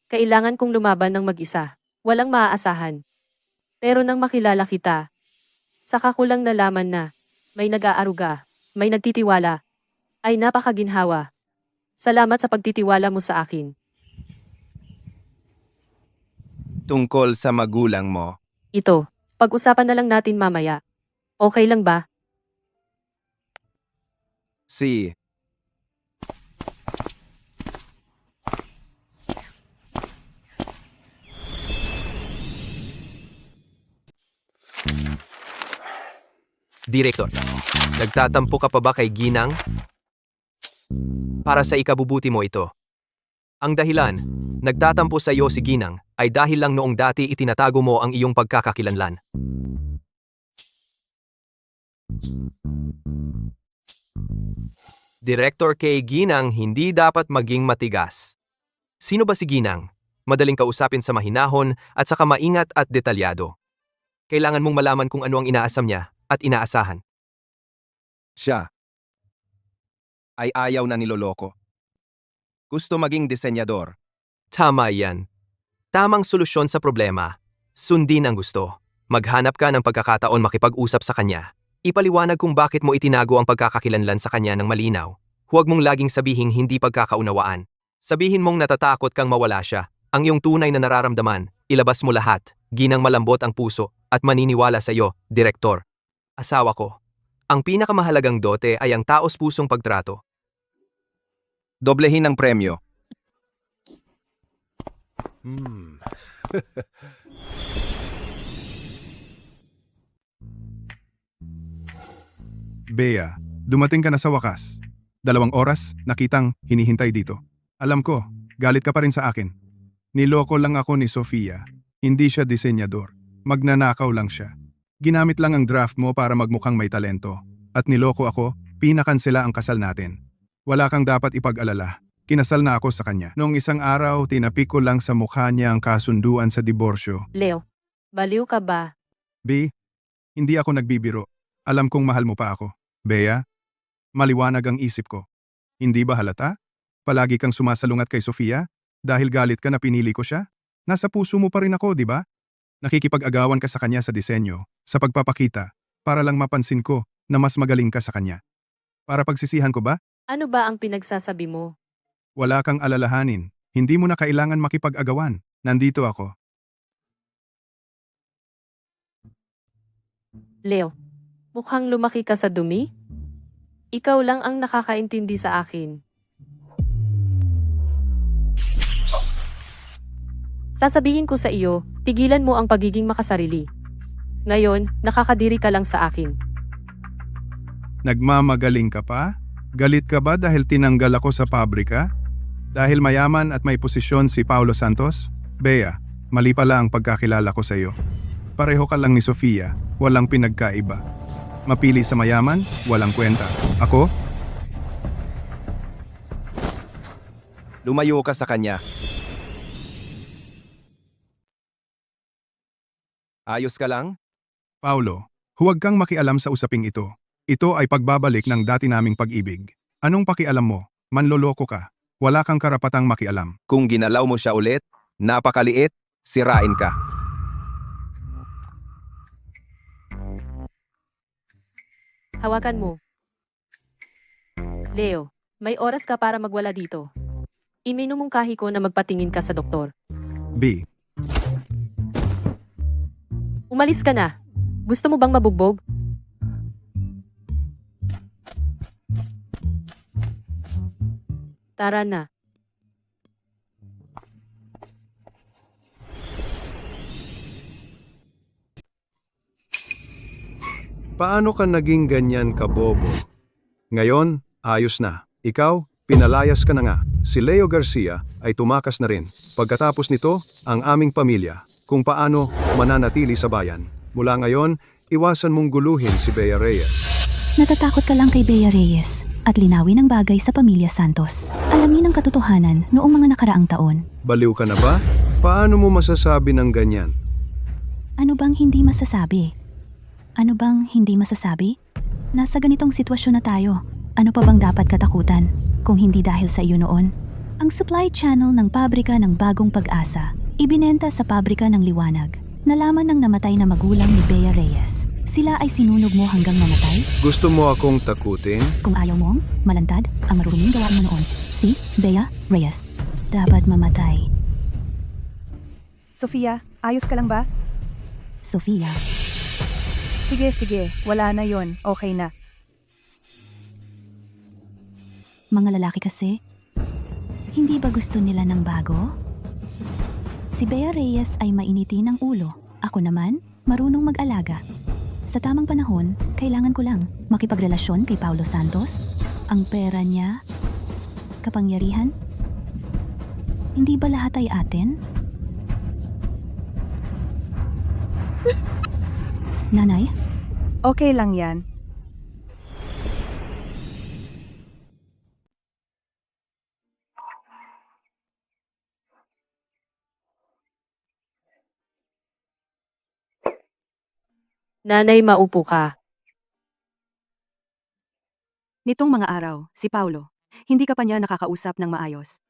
Speaker 2: kailangan kong lumaban ng mag-isa. Walang maaasahan. Pero nang makilala kita, saka ko lang nalaman na may nag-aaruga, may nagtitiwala, ay napakaginhawa. Salamat sa pagtitiwala mo sa akin.
Speaker 7: Tungkol sa magulang mo.
Speaker 2: Ito, pag-usapan na lang natin mamaya. Okay lang ba?
Speaker 7: Si...
Speaker 9: Direktor, nagtatampo ka pa ba kay Ginang? Para sa ikabubuti mo ito. Ang dahilan, nagtatampo sa iyo si Ginang, ay dahil lang noong dati itinatago mo ang iyong pagkakakilanlan. Director kay Ginang hindi dapat maging matigas. Sino ba si Ginang? madaling kausapin sa mahinahon at saka maingat at detalyado. Kailangan mong malaman kung ano ang inaasam niya at inaasahan.
Speaker 7: Siya ay ayaw na niloloko. Gusto maging disenyador.
Speaker 9: Tama yan. Tamang solusyon sa problema. Sundin ang gusto. Maghanap ka ng pagkakataon makipag-usap sa kanya. Ipaliwanag kung bakit mo itinago ang pagkakakilanlan sa kanya ng malinaw. Huwag mong laging sabihing hindi pagkakaunawaan. Sabihin mong natatakot kang mawala siya. Ang iyong tunay na nararamdaman, ilabas mo lahat. Ginang malambot ang puso at maniniwala sa iyo, Direktor. Asawa ko. Ang pinakamahalagang dote ay ang taos-pusong pagtrato.
Speaker 7: Doblehin ang premyo.
Speaker 3: Bea, dumating ka na sa wakas. 2 oras, nakitang hinihintay dito. Alam ko, galit ka pa rin sa akin. Niloko lang ako ni Sofia. Hindi siya disenyador. Magnanakaw lang siya. Ginamit lang ang draft mo para magmukhang may talento. At niloko ako, pinakansela ang kasal natin. Wala kang dapat ipag-alala. Kinasal na ako sa kanya. Noong isang araw, tinapik ko lang sa mukha niya ang kasunduan sa diborsyo.
Speaker 2: Leo, baliw ka ba?
Speaker 3: B, hindi ako nagbibiro. Alam kong mahal mo pa ako. Bea, maliwanag ang isip ko. Hindi ba halata? Palagi kang sumasalungat kay Sofia? Dahil galit ka na pinili ko siya? Nasa puso mo pa rin ako, di ba? Nakikipag-agawan ka sa kanya sa disenyo, sa pagpapakita, para lang mapansin ko na mas magaling ka sa kanya. Para pagsisihan ko ba?
Speaker 2: Ano ba ang pinagsasabi mo?
Speaker 3: Wala kang alalahanin. Hindi mo na kailangan makipag-agawan. Nandito ako.
Speaker 2: Leo, mukhang lumaki ka sa dumi? Ikaw lang ang nakakaintindi sa akin. Sasabihin ko sa iyo, tigilan mo ang pagiging makasarili. Ngayon, nakakadiri ka lang sa akin.
Speaker 3: Nagmamagaling ka pa? Galit ka ba dahil tinanggal ako sa pabrika? Dahil mayaman at may posisyon si Paulo Santos? Bea, mali pala ang pagkakilala ko sa iyo. Pareho ka lang ni Sofia, walang pinagkaiba. Mapili sa mayaman, walang kwenta. Ako?
Speaker 7: Lumayo ka sa kanya. Ayos ka lang?
Speaker 3: Paulo, huwag kang makialam sa usaping ito. Ito ay pagbabalik ng dati naming pag-ibig. Anong pakialam mo? Manloloko ka. Wala kang karapatang makialam.
Speaker 7: Kung ginalaw mo siya ulit, napakaliit, sirain ka.
Speaker 2: Hawakan mo. Leo, may oras ka para magwala dito. Iminumungkahi ko na magpatingin ka sa doktor.
Speaker 3: B.
Speaker 2: Umalis ka na. Gusto mo bang mabugbog? Tara na.
Speaker 6: Paano ka naging ganyan kabobo? Ngayon, ayos na. Ikaw, pinalayas ka na nga. Si Leo Garcia ay tumakas na rin. Pagkatapos nito, ang aming pamilya, kung paano mananatili sa bayan. Mula ngayon, iwasan mong guluhin si Bea Reyes.
Speaker 1: Natatakot ka lang kay Bea Reyes at linawin ang bagay sa pamilya Santos. Alamin ang katotohanan noong mga nakaraang taon.
Speaker 6: Baliw ka na ba? Paano mo masasabi ng ganyan?
Speaker 1: Ano bang hindi masasabi? Ano bang hindi masasabi? Nasa ganitong sitwasyon na tayo. Ano pa bang dapat katakutan kung hindi dahil sa iyo noon? Ang supply channel ng pabrika ng Bagong Pag-asa, ibinenta sa pabrika ng Liwanag. Nalaman ng namatay na magulang ni Bea Reyes. Sila ay sinunog mo hanggang mamatay?
Speaker 6: Gusto mo akong takutin?
Speaker 1: Kung ayaw mong malantad ang maruruming gawa mo noon, si Bea Reyes dapat mamatay.
Speaker 4: Sofia, ayos ka lang ba?
Speaker 1: Sofia,
Speaker 4: Sige, wala na yon. Okay na.
Speaker 1: mga lalaki kasi, hindi ba gusto nila ng bago? Si Bea Reyes ay mainiti ng ulo. Ako naman, marunong mag-alaga. Sa tamang panahon, kailangan ko lang makipagrelasyon kay Paulo Santos. Ang pera niya, kapangyarihan. Hindi ba lahat ay atin? Nanay,
Speaker 4: Okay lang yan.
Speaker 2: Nanay, maupo ka.
Speaker 8: Nitong mga araw, si Paulo, hindi ka pa niya nakakausap ng maayos.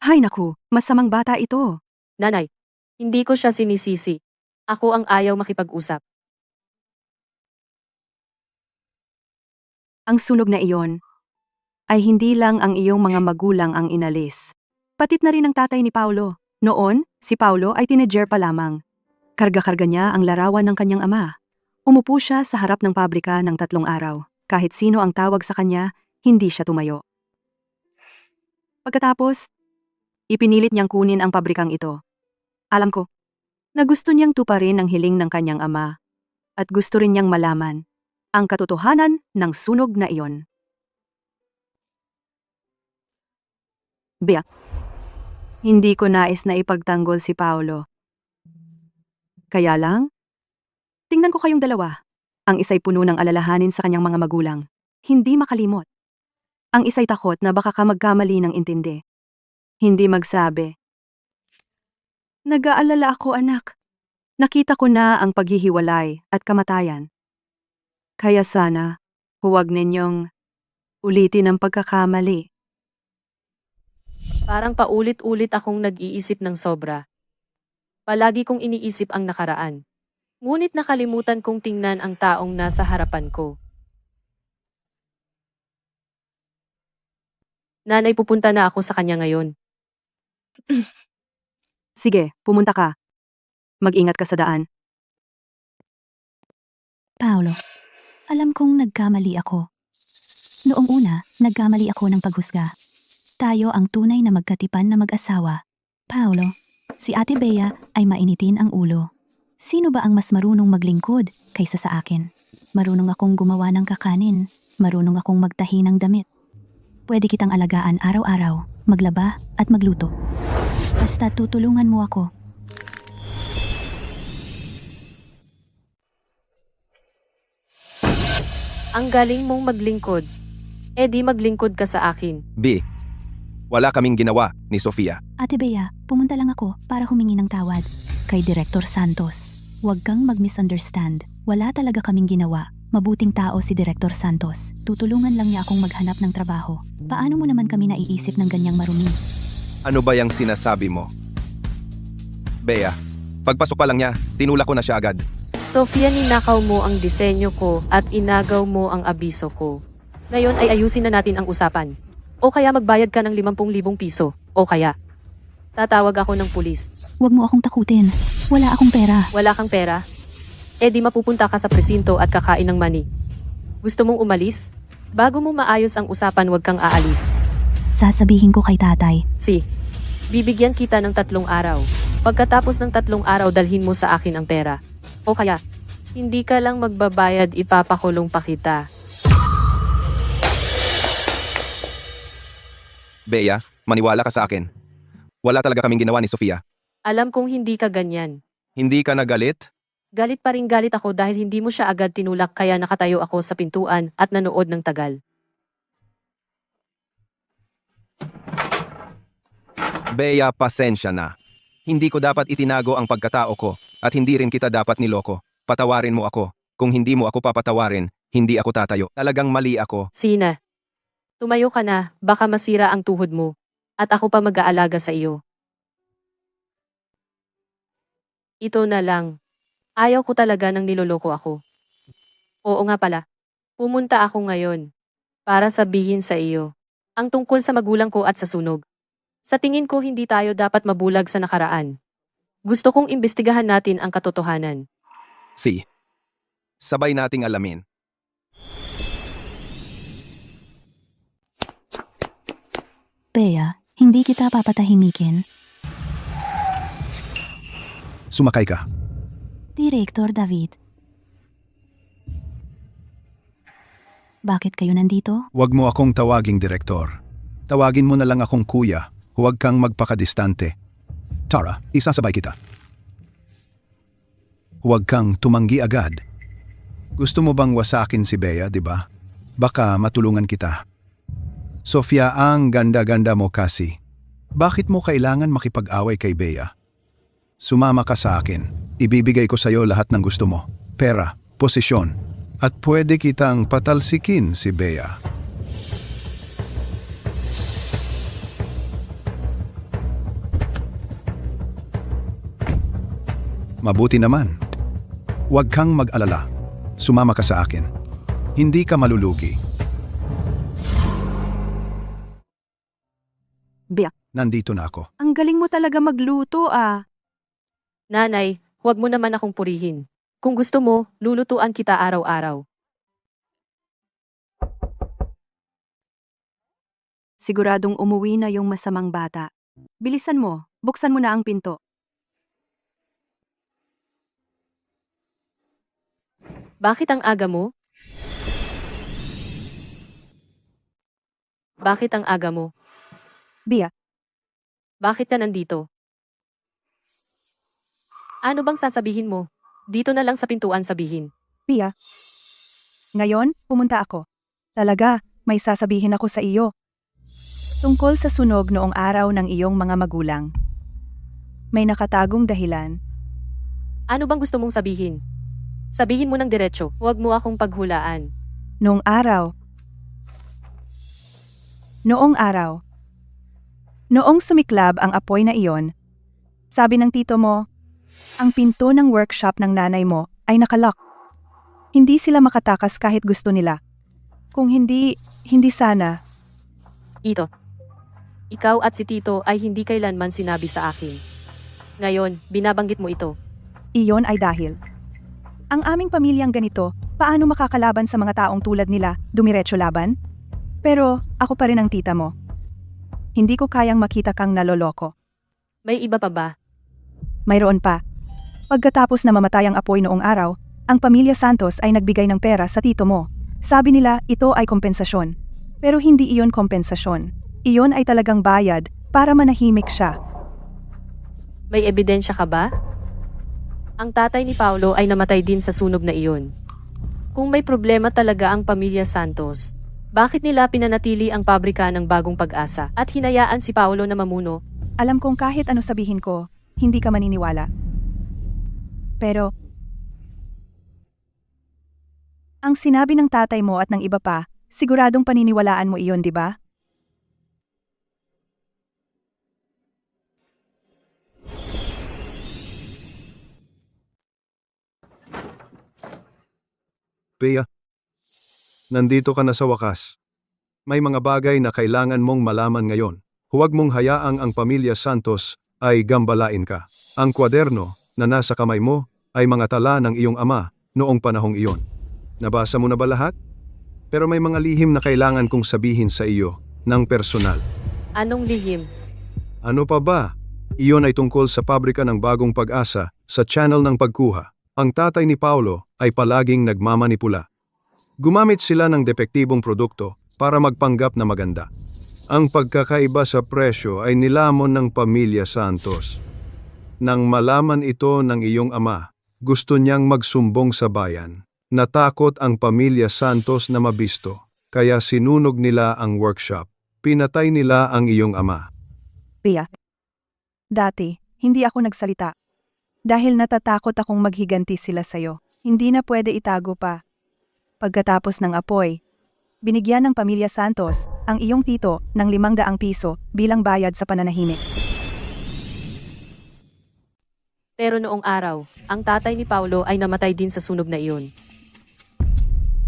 Speaker 8: Hay naku, masamang bata ito.
Speaker 2: Nanay, hindi ko siya sinisisi. Ako ang ayaw makipag-usap.
Speaker 8: Ang sunog na iyon ay hindi lang ang iyong mga magulang ang inalis. Patit na rin ang tatay ni Paulo. Noon, si Paulo ay teenager pa lamang. Karga-karga niya ang larawan ng kanyang ama. Umupo siya sa harap ng pabrika ng 3 araw. Kahit sino ang tawag sa kanya, hindi siya tumayo. Pagkatapos, ipinilit niyang kunin ang pabrikang ito. Alam ko, na gusto niyang tuparin ang hiling ng kanyang ama. At gusto rin niyang malaman ang katotohanan ng sunog na iyon. Bea, hindi ko nais na ipagtanggol si Paulo. Kaya lang, tingnan ko kayong dalawa. Ang isa'y puno ng alalahanin sa kanyang mga magulang. Hindi makalimot. Ang isa'y takot na baka ka magkamali ng intindi. Hindi magsabi. Nag-aalala ako, anak. Nakita ko na ang paghihiwalay at kamatayan. Kaya sana, huwag ninyong ulitin ang pagkakamali.
Speaker 2: Parang paulit-ulit akong nag-iisip ng sobra. Palagi kong iniisip ang nakaraan. Ngunit nakalimutan kong tingnan ang taong nasa harapan ko. Nanay, pupunta na ako sa kanya ngayon.
Speaker 8: Sige, pumunta ka. Mag-ingat ka sa daan.
Speaker 1: Paolo, alam kong nagkamali ako. Noong una, nagkamali ako ng paghusga. Tayo ang tunay na magkatipan na mag-asawa. Paolo, si Ate Bea ay mainitin ang ulo. Sino ba ang mas marunong maglingkod kaysa sa akin? Marunong akong gumawa ng kakanin. Marunong akong magtahi ng damit. Pwede kitang alagaan araw-araw, maglaba at magluto. Basta tutulungan mo ako.
Speaker 2: Ang galing mong maglingkod. Eh di maglingkod ka sa akin.
Speaker 7: B. Wala kaming ginawa ni Sofia.
Speaker 1: Ate Bea, pumunta lang ako para humingi ng tawad. Kay Director Santos. Huwag kang mag-misunderstand. Wala talaga kaming ginawa. Mabuting tao si Director Santos. Tutulungan lang niya akong maghanap ng trabaho. Paano mo naman kami naiisip ng ganyang marumi?
Speaker 7: Ano ba yung sinasabi mo? Bea, pagpasok pa lang niya, tinulak ko na siya agad.
Speaker 2: Sofia, ninakaw mo ang disenyo ko at inagaw mo ang abiso ko. Ngayon ay ayusin na natin ang usapan. O kaya magbayad ka ng 50,000 piso. O kaya, tatawag ako ng pulis.
Speaker 1: Huwag mo akong takutin. Wala akong pera.
Speaker 2: Wala kang pera? Eh di mapupunta ka sa presinto at kakain ng mani. Gusto mong umalis? Bago mo maayos ang usapan, huwag kang aalis.
Speaker 1: Sasabihin ko kay tatay.
Speaker 2: Bibigyan kita ng 3 araw. Pagkatapos ng 3 araw, dalhin mo sa akin ang pera. O kaya, hindi ka lang magbabayad, ipapakulong pa kita.
Speaker 7: Bea, maniwala ka sa akin. Wala talaga kaming ginawa ni Sofia.
Speaker 2: Alam kong hindi ka ganyan.
Speaker 7: Hindi ka nagalit?
Speaker 2: Galit pa rin galit ako dahil hindi mo siya agad tinulak, kaya nakatayo ako sa pintuan at nanood ng tagal.
Speaker 7: Bea, pasensya na. Hindi ko dapat itinago ang pagkatao ko at hindi rin kita dapat niloko. Patawarin mo ako. Kung hindi mo ako papatawarin, hindi ako tatayo. Talagang mali ako.
Speaker 2: Sina, tumayo ka na, baka masira ang tuhod mo. At ako pa mag-aalaga sa iyo. Ito na lang. Ayaw ko talaga nang niloloko ako. Oo nga pala. Pumunta ako ngayon para sabihin sa iyo ang tungkol sa magulang ko at sa sunog. Sa tingin ko, hindi tayo dapat mabulag sa nakaraan. Gusto kong imbestigahan natin ang katotohanan.
Speaker 7: Sabay nating alamin.
Speaker 1: Bea, hindi kita papatahimikin.
Speaker 3: Sumakay ka.
Speaker 1: Director David. Bakit kayo nandito?
Speaker 3: Huwag mo akong tawaging direktor. Tawagin mo na lang akong kuya. Huwag kang magpakadistante. Tara, isasabay kita. Huwag kang tumanggi agad. Gusto mo bang wasakin si Bea, di ba? Baka matulungan kita. Sofia, ang ganda-ganda mo kasi. Bakit mo kailangan makipag-away kay Bea? Sumama ka sa akin. Ibibigay ko sa'yo lahat ng gusto mo. Pera, posisyon, at pwede kitang patalsikin si Bea. Mabuti naman. Huwag kang mag-alala. Sumama ka sa akin. Hindi ka malulugi.
Speaker 8: Bea,
Speaker 3: Nandito na ako.
Speaker 8: ang galing mo talaga magluto ah.
Speaker 2: Nanay, huwag mo naman akong purihin. Kung gusto mo, lulutuan kita araw-araw.
Speaker 8: Siguradong umuwi na yung masamang bata. Bilisan mo, buksan mo na ang pinto.
Speaker 2: Bakit ang aga mo? Bakit ang aga mo?
Speaker 4: Bea,
Speaker 2: Bakit ka nandito? Ano bang sasabihin mo? Dito na lang sa pintuan sabihin.
Speaker 4: Bea. Ngayon, pumunta ako. Talaga, may sasabihin ako sa iyo. Tungkol sa sunog noong araw ng iyong mga magulang. May nakatagong dahilan.
Speaker 2: Ano bang gusto mong sabihin? Sabihin mo ng diretso, huwag mo akong paghulaan.
Speaker 4: Noong araw. Noong sumiklab ang apoy na iyon, sabi ng tito mo, ang pinto ng workshop ng nanay mo ay nakalock. Hindi sila makatakas kahit gusto nila. Kung hindi sana.
Speaker 2: Ito. Ikaw at si Tito ay hindi kailanman sinabi sa akin. Ngayon, binabanggit mo ito.
Speaker 4: Iyon ay dahil. Ang aming pamilyang ganito, paano makakalaban sa mga taong tulad nila, dumiretso laban? Pero ako pa rin ang tita mo. Hindi ko kayang makita kang naloloko.
Speaker 2: May iba pa ba?
Speaker 4: Mayroon pa. Pagkatapos na mamatay ang apoy noong araw, ang pamilya Santos ay nagbigay ng pera sa tito mo. Sabi nila ito ay kompensasyon. Pero hindi iyon kompensasyon. Iyon ay talagang bayad para manahimik siya.
Speaker 2: May ebidensya ka ba? Ang tatay ni Paulo ay namatay din sa sunog na iyon. Kung may problema talaga ang pamilya Santos, bakit nila pinanatili ang pabrika ng Bagong Pag-asa at hinayaan si Paulo na mamuno?
Speaker 4: Alam kong kahit ano sabihin ko, hindi ka maniniwala. Pero, ang sinabi ng tatay mo at ng iba pa, siguradong paniniwalaan mo iyon, di ba?
Speaker 6: Bea, nandito ka na sa wakas. May mga bagay na kailangan mong malaman ngayon. Huwag mong hayaang ang pamilya Santos ay gambalain ka. Ang kwaderno na nasa kamay mo ay mga tala ng iyong ama noong panahong iyon. Nabasa mo na ba lahat? Pero may mga lihim na kailangan kong sabihin sa iyo ng personal.
Speaker 2: Anong lihim?
Speaker 6: Ano pa ba? Iyon ay tungkol sa pabrika ng Bagong Pag-asa sa channel ng pagkuha. Ang tatay ni Paulo ay palaging nagmamanipula. Gumamit sila ng depektibong produkto para magpanggap na maganda. Ang pagkakaiba sa presyo ay nilamon ng pamilya Santos. Nang malaman ito ng iyong ama, gusto niyang magsumbong sa bayan. Natakot ang pamilya Santos na mabisto, kaya sinunog nila ang workshop. Pinatay nila ang iyong ama.
Speaker 4: Bea. Dati, hindi ako nagsalita. Dahil natatakot akong maghiganti sila sa'yo. Hindi na pwede itago pa. Pagkatapos ng apoy, binigyan ng pamilya Santos ang iyong tito ng 500 piso bilang bayad sa pananahimik.
Speaker 2: Pero noong araw, ang tatay ni Paulo ay namatay din sa sunog na iyon.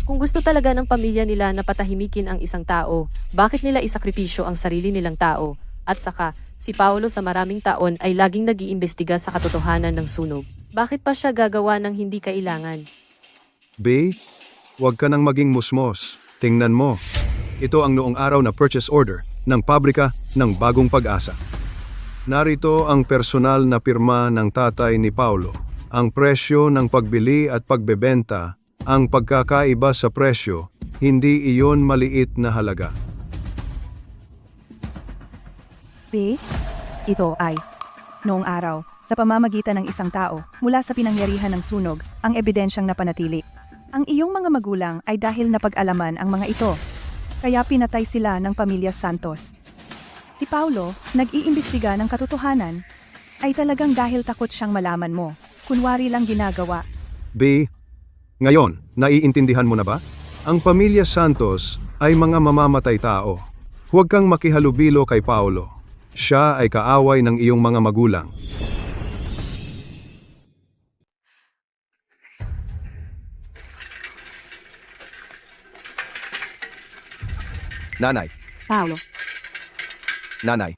Speaker 2: Kung gusto talaga ng pamilya nila na patahimikin ang isang tao, bakit nila isakripisyo ang sarili nilang tao? At saka, si Paulo sa maraming taon ay laging nag-iimbestiga sa katotohanan ng sunog. Bakit pa siya gagawa ng hindi kailangan?
Speaker 6: Bea, huwag ka nang maging musmos. Tingnan mo. Ito ang noong araw na purchase order ng pabrika ng Bagong Pag-asa. Narito ang personal na pirma ng tatay ni Paulo. Ang presyo ng pagbili at pagbebenta, ang pagkakaiba sa presyo, hindi iyon maliit na halaga.
Speaker 4: Bea, ito ay, noong araw, sa pamamagitan ng isang tao, mula sa pinangyarihan ng sunog, ang ebidensyang napanatili. Ang iyong mga magulang ay dahil napag-alaman ang mga ito, kaya pinatay sila ng pamilya Santos. Si Paulo, nag-iimbestiga ng katotohanan, ay talagang dahil takot siyang malaman mo. Kunwari lang ginagawa.
Speaker 6: B. Ngayon, naiintindihan mo na ba? Ang pamilya Santos ay mga mamamatay tao. Huwag kang makihalubilo kay Paulo. Siya ay kaaway ng iyong mga magulang.
Speaker 7: Nanay,
Speaker 8: Paulo,
Speaker 7: nanay.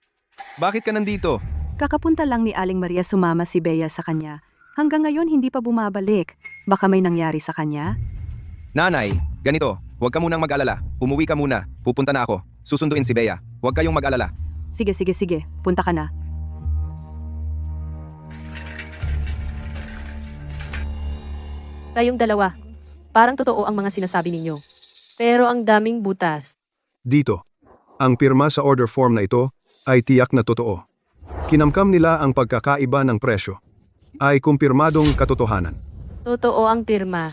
Speaker 7: Bakit ka nandito?
Speaker 8: kakapunta lang ni Aling Maria sumama si Bea sa kanya. Hanggang ngayon hindi pa bumabalik. Baka may nangyari sa kanya?
Speaker 7: Nanay, ganito. Huwag ka munang mag-alala. Umuwi ka muna. Pupunta na ako. Susunduin si Bea. Huwag kayong mag-alala.
Speaker 8: Sige, punta ka na.
Speaker 2: Kayong dalawa. Parang totoo ang mga sinasabi ninyo. Pero ang daming butas.
Speaker 6: Dito, ang pirma sa order form na ito ay tiyak na totoo. Kinamkam nila ang pagkakaiba ng presyo. Ay kumpirmadong katotohanan.
Speaker 2: Totoo ang pirma.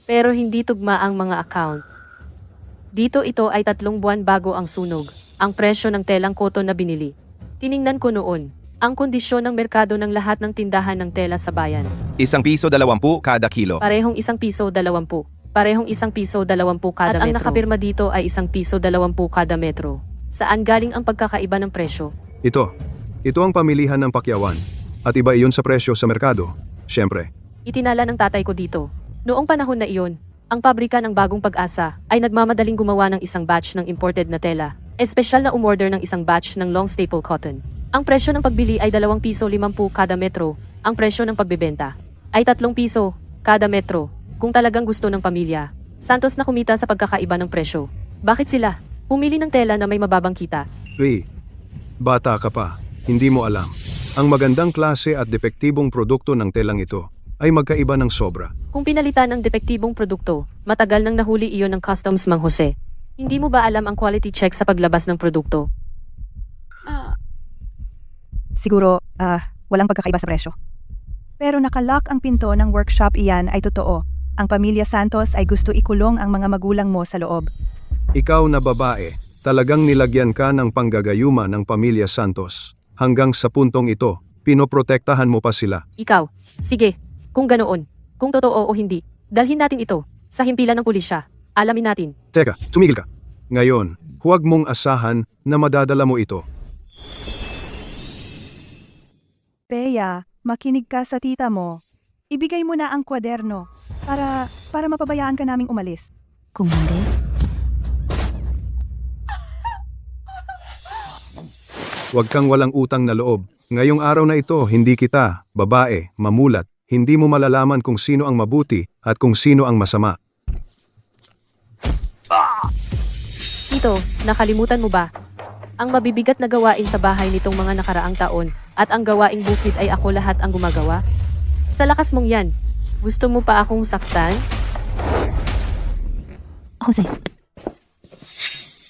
Speaker 2: Pero hindi tugma ang mga account. Dito ito ay 3 buwan bago ang sunog. Ang presyo ng telang koton na binili. Tiningnan ko noon. Ang kondisyon ng merkado ng lahat ng tindahan ng tela sa bayan.
Speaker 7: ₱1.20 kada kilo.
Speaker 2: Parehong ₱1.20. Parehong ₱1.20 kada metro. At ang nakapirma dito ay ₱1.20 kada metro. Saan galing ang pagkakaiba ng presyo?
Speaker 6: Ito ang pamilihan ng pakyawan. At iba iyon sa presyo sa merkado. Siyempre,
Speaker 2: Itinala ng tatay ko dito. Noong panahon na iyon, ang pabrika ng Bagong Pag-asa ay nagmamadaling gumawa ng isang batch ng imported na tela. Espesyal na umorder ng isang batch ng long staple cotton. Ang presyo ng pagbili ay ₱2.50 kada metro. Ang presyo ng pagbebenta ay ₱3 kada metro. Kung talagang gusto ng pamilya, Santos na kumita sa pagkakaiba ng presyo. Bakit sila pumili ng tela na may mababang kita?
Speaker 6: bata ka pa. Hindi mo alam. Ang magandang klase at depektibong produkto ng telang ito ay magkaiba ng sobra.
Speaker 2: Kung pinalitan ng depektibong produkto, matagal nang nahuli iyon ng customs, Mang Jose. Hindi mo ba alam ang quality check sa paglabas ng produkto?
Speaker 4: Siguro, walang pagkakaiba sa presyo. Pero nakalock ang pinto ng workshop, iyan ay totoo. Ang pamilya Santos ay gusto ikulong ang mga magulang mo sa loob.
Speaker 6: Ikaw na babae, talagang nilagyan ka ng panggagayuma ng pamilya Santos. Hanggang sa puntong ito, pinoprotektahan mo pa sila.
Speaker 2: Ikaw. Sige. Kung ganoon. Kung totoo o hindi. Dalhin natin ito sa himpilan ng pulisya. Alamin natin.
Speaker 6: Teka, tumigil ka. Ngayon, huwag mong asahan na madadala mo ito.
Speaker 4: Bea, makinig ka sa tita mo. Ibigay mo na ang kwaderno para mapabayaan ka naming umalis.
Speaker 1: Kung hindi,
Speaker 6: Huwag kang walang utang na loob. Ngayong araw na ito, hindi kita, babae, mamulat. Hindi mo malalaman kung sino ang mabuti at kung sino ang masama.
Speaker 2: Tito, nakalimutan mo ba? Ang mabibigat na gawain sa bahay nitong mga nakaraang taon at ang gawaing bukid ay ako lahat ang gumagawa? Sa lakas mong yan, gusto mo pa akong saktan?
Speaker 1: Jose,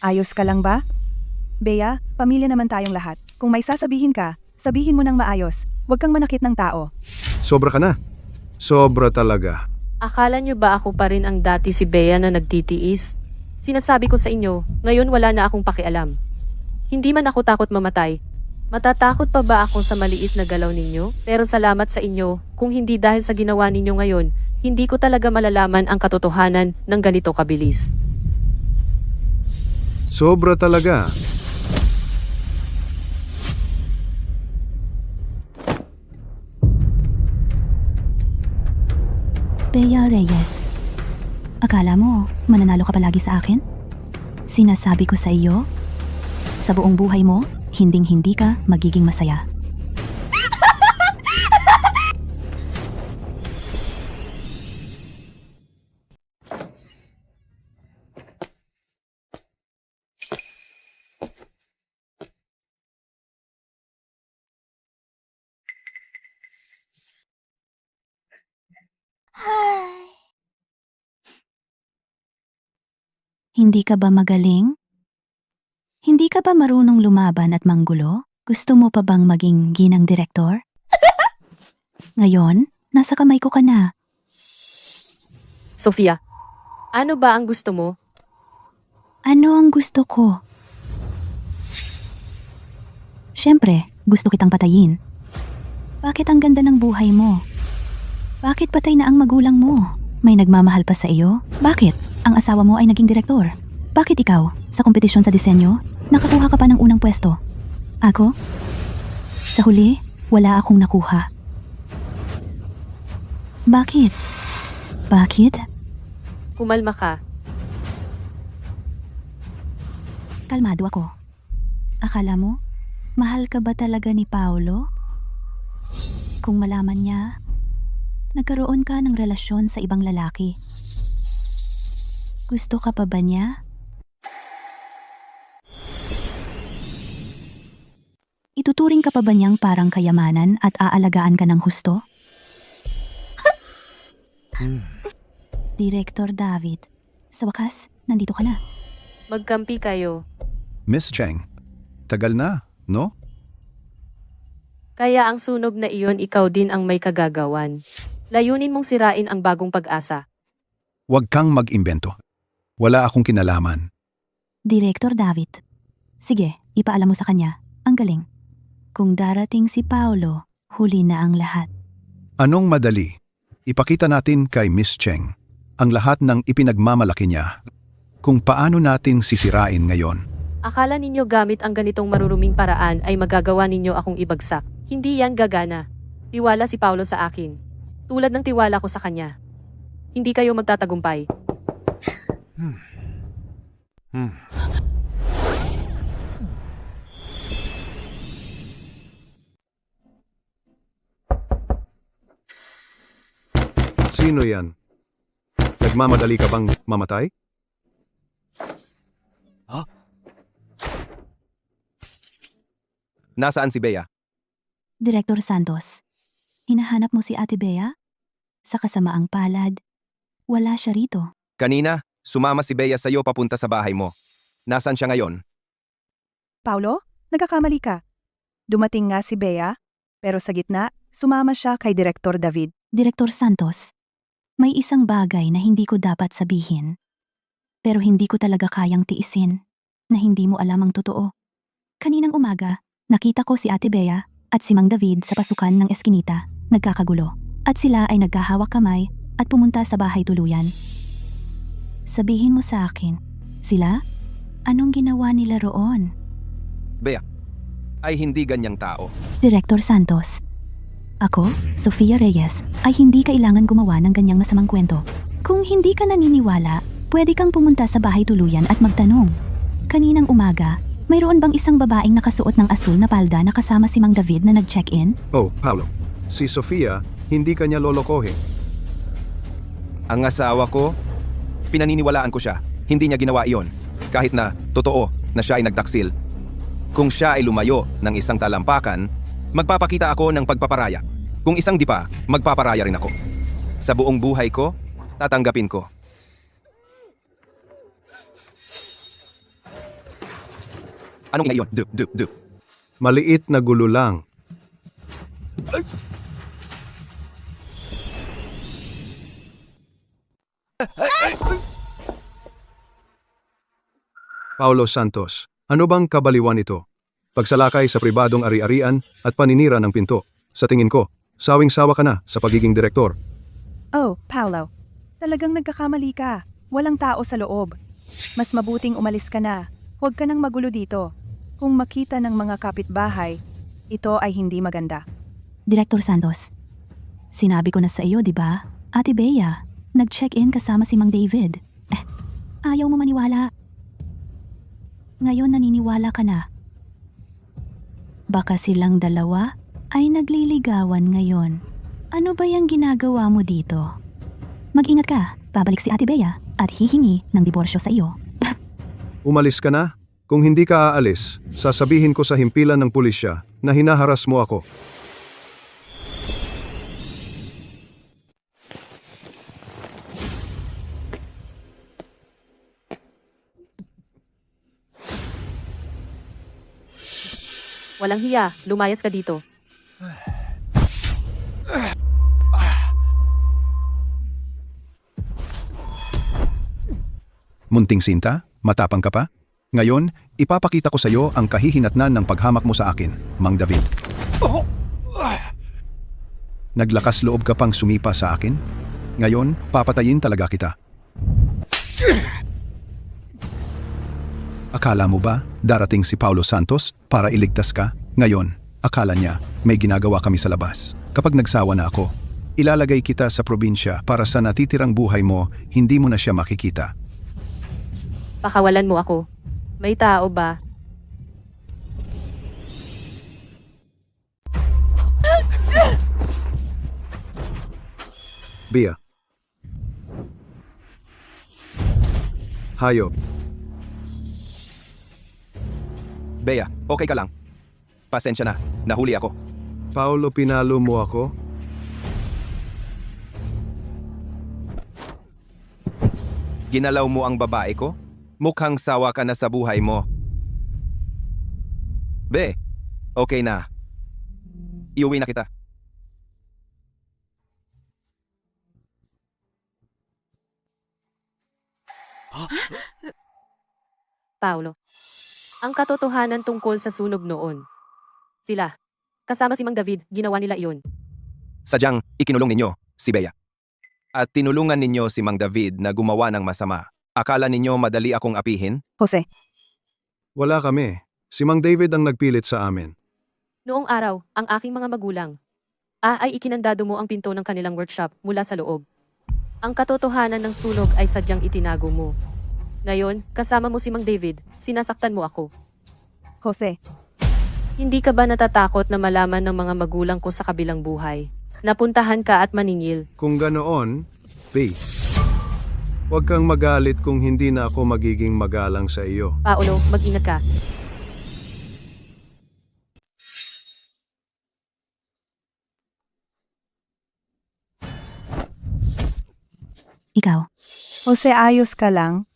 Speaker 4: Ayos ka lang ba? Bea, pamilya naman tayong lahat. Kung may sasabihin ka, sabihin mo ng maayos. Huwag kang manakit ng tao.
Speaker 6: Sobra ka na. Sobra talaga.
Speaker 2: Akala nyo ba ako pa rin ang dati si Bea na nagtitiis? Sinasabi ko sa inyo, ngayon wala na akong pakialam. Hindi man ako takot mamatay. Matatakot pa ba ako sa maliit na galaw ninyo? Pero salamat sa inyo, kung hindi dahil sa ginawa ninyo ngayon, hindi ko talaga malalaman ang katotohanan ng ganito kabilis.
Speaker 6: Sobra talaga.
Speaker 1: Bea Reyes. Akala mo, mananalo ka palagi sa akin? Sinasabi ko sa iyo, sa buong buhay mo, hinding-hindi ka magiging masaya. Hindi ka ba magaling? Hindi ka ba marunong lumaban at manggulo? Gusto mo pa bang maging ginang direktor? Ngayon, nasa kamay ko ka na.
Speaker 2: Sofia, ano ba ang gusto mo?
Speaker 1: Ano ang gusto ko? Siyempre, gusto kitang patayin. Bakit ang ganda ng buhay mo? Bakit patay na ang magulang mo? May nagmamahal pa sa iyo? Bakit? Ang asawa mo ay naging direktor. Bakit ikaw, sa kompetisyon sa disenyo, nakakuha ka pa ng unang pwesto? Ako? Sa huli, wala akong nakuha. Bakit? Bakit?
Speaker 2: Kumalma ka.
Speaker 1: Kalmado ako. Akala mo, mahal ka ba talaga ni Paolo? Kung malaman niya, nagkaroon ka ng relasyon sa ibang lalaki. Gusto ka pa ba niya? Ituturing ka pa ba niyang parang kayamanan at aalagaan ka ng husto? Direktor David, sa wakas, nandito ka na.
Speaker 2: Magkampi kayo.
Speaker 3: Miss Cheng, tagal na, no?
Speaker 2: Kaya ang sunog na iyon ikaw din ang may kagagawan. Layunin mong sirain ang bagong pag-asa.
Speaker 3: Huwag kang mag-imbento. Wala akong kinalaman.
Speaker 1: Direktor David. Sige, ipaalam mo sa kanya. Ang galing. Kung darating si Paolo, huli na ang lahat.
Speaker 3: Anong madali? Ipakita natin kay Miss Cheng ang lahat ng ipinagmamalaki niya. Kung paano natin sisirain ngayon.
Speaker 2: Akala ninyo gamit ang ganitong maruruming paraan ay magagawa ninyo akong ibagsak. Hindi yan gagana. Tiwala si Paolo sa akin. Tulad ng tiwala ko sa kanya. Hindi kayo magtatagumpay.
Speaker 6: Sino yan? Nagmamadali ka bang mamatay?
Speaker 7: Nasaan si Bea?
Speaker 1: Direktor Santos, hinahanap mo si Ate Bea? Sa kasamaang palad, wala siya rito.
Speaker 7: Kanina, sumama si Bea sa'yo papunta sa bahay mo. Nasaan siya ngayon?
Speaker 4: Paulo, nagkakamali ka. Dumating nga si Bea, pero sa gitna, sumama siya kay Direktor David.
Speaker 1: Direktor Santos, may isang bagay na hindi ko dapat sabihin. Pero hindi ko talaga kayang tiisin na hindi mo alam ang totoo. Kaninang umaga, nakita ko si Ate Bea at si Mang David sa pasukan ng eskinita, nagkakagulo. At sila ay nagkahawak kamay at pumunta sa bahay tuluyan. Sabihin mo sa akin, sila? Anong ginawa nila roon?
Speaker 7: Bea, ay hindi ganyang tao.
Speaker 1: Direktor Santos. Ako, Sofia Reyes, ay hindi kailangan gumawa ng ganyang masamang kwento. Kung hindi ka naniniwala, pwede kang pumunta sa bahay tuluyan at magtanong. Kaninang umaga, mayroon bang isang babaeng nakasuot ng asul na palda na kasama si Mang David na nag-check-in?
Speaker 6: Oh, Paulo. Si Sofia, hindi kanya lolokohin.
Speaker 7: Ang asawa ko, pinaniniwalaan ko siya. Hindi niya ginawa iyon. Kahit na, totoo, na siya ay nagtaksil. Kung siya ay lumayo ng isang talampakan, magpapakita ako ng pagpaparaya. Kung isang di pa, magpaparaya rin ako. Sa buong buhay ko, tatanggapin ko. Anong ngayon?
Speaker 6: Maliit na gulo lang. Paulo Santos, ano bang kabaliwan ito? Pagsalakay sa pribadong ari-arian at paninira ng pinto. Sa tingin ko, sawing-sawa ka na sa pagiging direktor.
Speaker 4: Oh, Paulo. Talagang nagkakamali ka. Walang tao sa loob. Mas mabuting umalis ka na. Huwag ka nang magulo dito. Kung makita ng mga kapitbahay, ito ay hindi maganda.
Speaker 1: Direktor Santos, sinabi ko na sa iyo, di ba? Ate Bea, nag-check-in kasama si Mang David. Ayaw mo maniwala. Ngayon naniniwala ka na. Baka silang dalawa ay nagliligawan ngayon. Ano ba yung ginagawa mo dito? Mag-ingat ka, babalik si Ate Bea at hihingi ng diborsyo sa iyo.
Speaker 6: Umalis ka na? Kung hindi ka aalis, sasabihin ko sa himpilan ng pulisya na hinaharas mo ako.
Speaker 2: Walang hiya, lumayas ka dito.
Speaker 3: Munting Sinta, matapang ka pa? Ngayon, ipapakita ko sa iyo ang kahihinatnan ng paghamak mo sa akin, Mang David. Naglakas loob ka pang sumipa sa akin? Ngayon, papatayin talaga kita. Akala mo ba darating si Paulo Santos para iligtas ka? Ngayon, akala niya may ginagawa kami sa labas. Kapag nagsawa na ako, ilalagay kita sa probinsya para sa natitirang buhay mo, hindi mo na siya makikita.
Speaker 2: Pakawalan mo ako. May tao ba?
Speaker 6: Bea. Hayop.
Speaker 7: Bea, okay ka lang? Pasensya na, nahuli ako.
Speaker 6: Paulo, pinalo mo ako?
Speaker 7: Ginalaw mo ang babae ko? Mukhang sawa ka na sa buhay mo. Be, okay na. Iuwi na kita.
Speaker 2: Paulo. Ang katotohanan tungkol sa sunog noon. Sila. Kasama si Mang David, ginawa nila iyon.
Speaker 7: Sadyang ikinulong ninyo si Bea. At tinulungan ninyo si Mang David na gumawa ng masama. Akala ninyo madali akong apihin?
Speaker 4: Jose,
Speaker 6: Wala kami. Si Mang David ang nagpilit sa amin.
Speaker 2: Noong araw, ang aking mga magulang ay ikinandado mo ang pinto ng kanilang workshop mula sa loob. Ang katotohanan ng sunog ay sadyang itinago mo. Ngayon, kasama mo si Mang David, sinasaktan mo ako.
Speaker 4: Jose,
Speaker 2: Hindi ka ba natatakot na malaman ng mga magulang ko sa kabilang buhay? Napuntahan ka at maningil.
Speaker 6: Kung ganoon, Bea, huwag kang magalit kung hindi na ako magiging magalang sa iyo.
Speaker 2: Paulo, mag-ingat ka.
Speaker 1: Ikaw,
Speaker 4: Jose, ayos ka lang?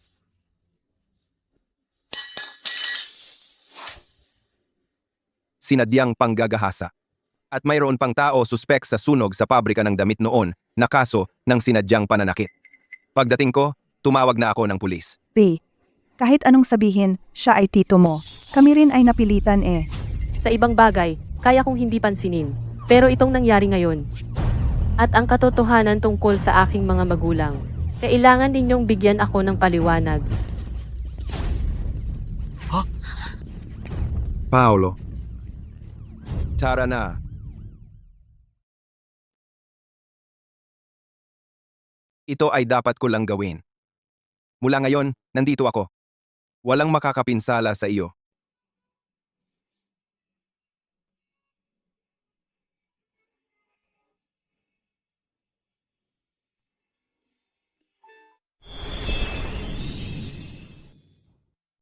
Speaker 7: Sinadyang panggagahasa. At mayroon pang tao suspek sa sunog sa pabrika ng damit noon na kaso ng sinadyang pananakit. Pagdating ko, tumawag na ako ng pulis.
Speaker 4: B. Kahit anong sabihin, siya ay tito mo. Kami rin ay napilitan eh.
Speaker 2: Sa ibang bagay, kaya kong hindi pansinin. Pero itong nangyari ngayon. At ang katotohanan tungkol sa aking mga magulang. Kailangan ninyong bigyan ako ng paliwanag.
Speaker 6: Paulo,
Speaker 7: Tara na. Ito ay dapat ko lang gawin. Mula ngayon, nandito ako. Walang makakapinsala sa iyo.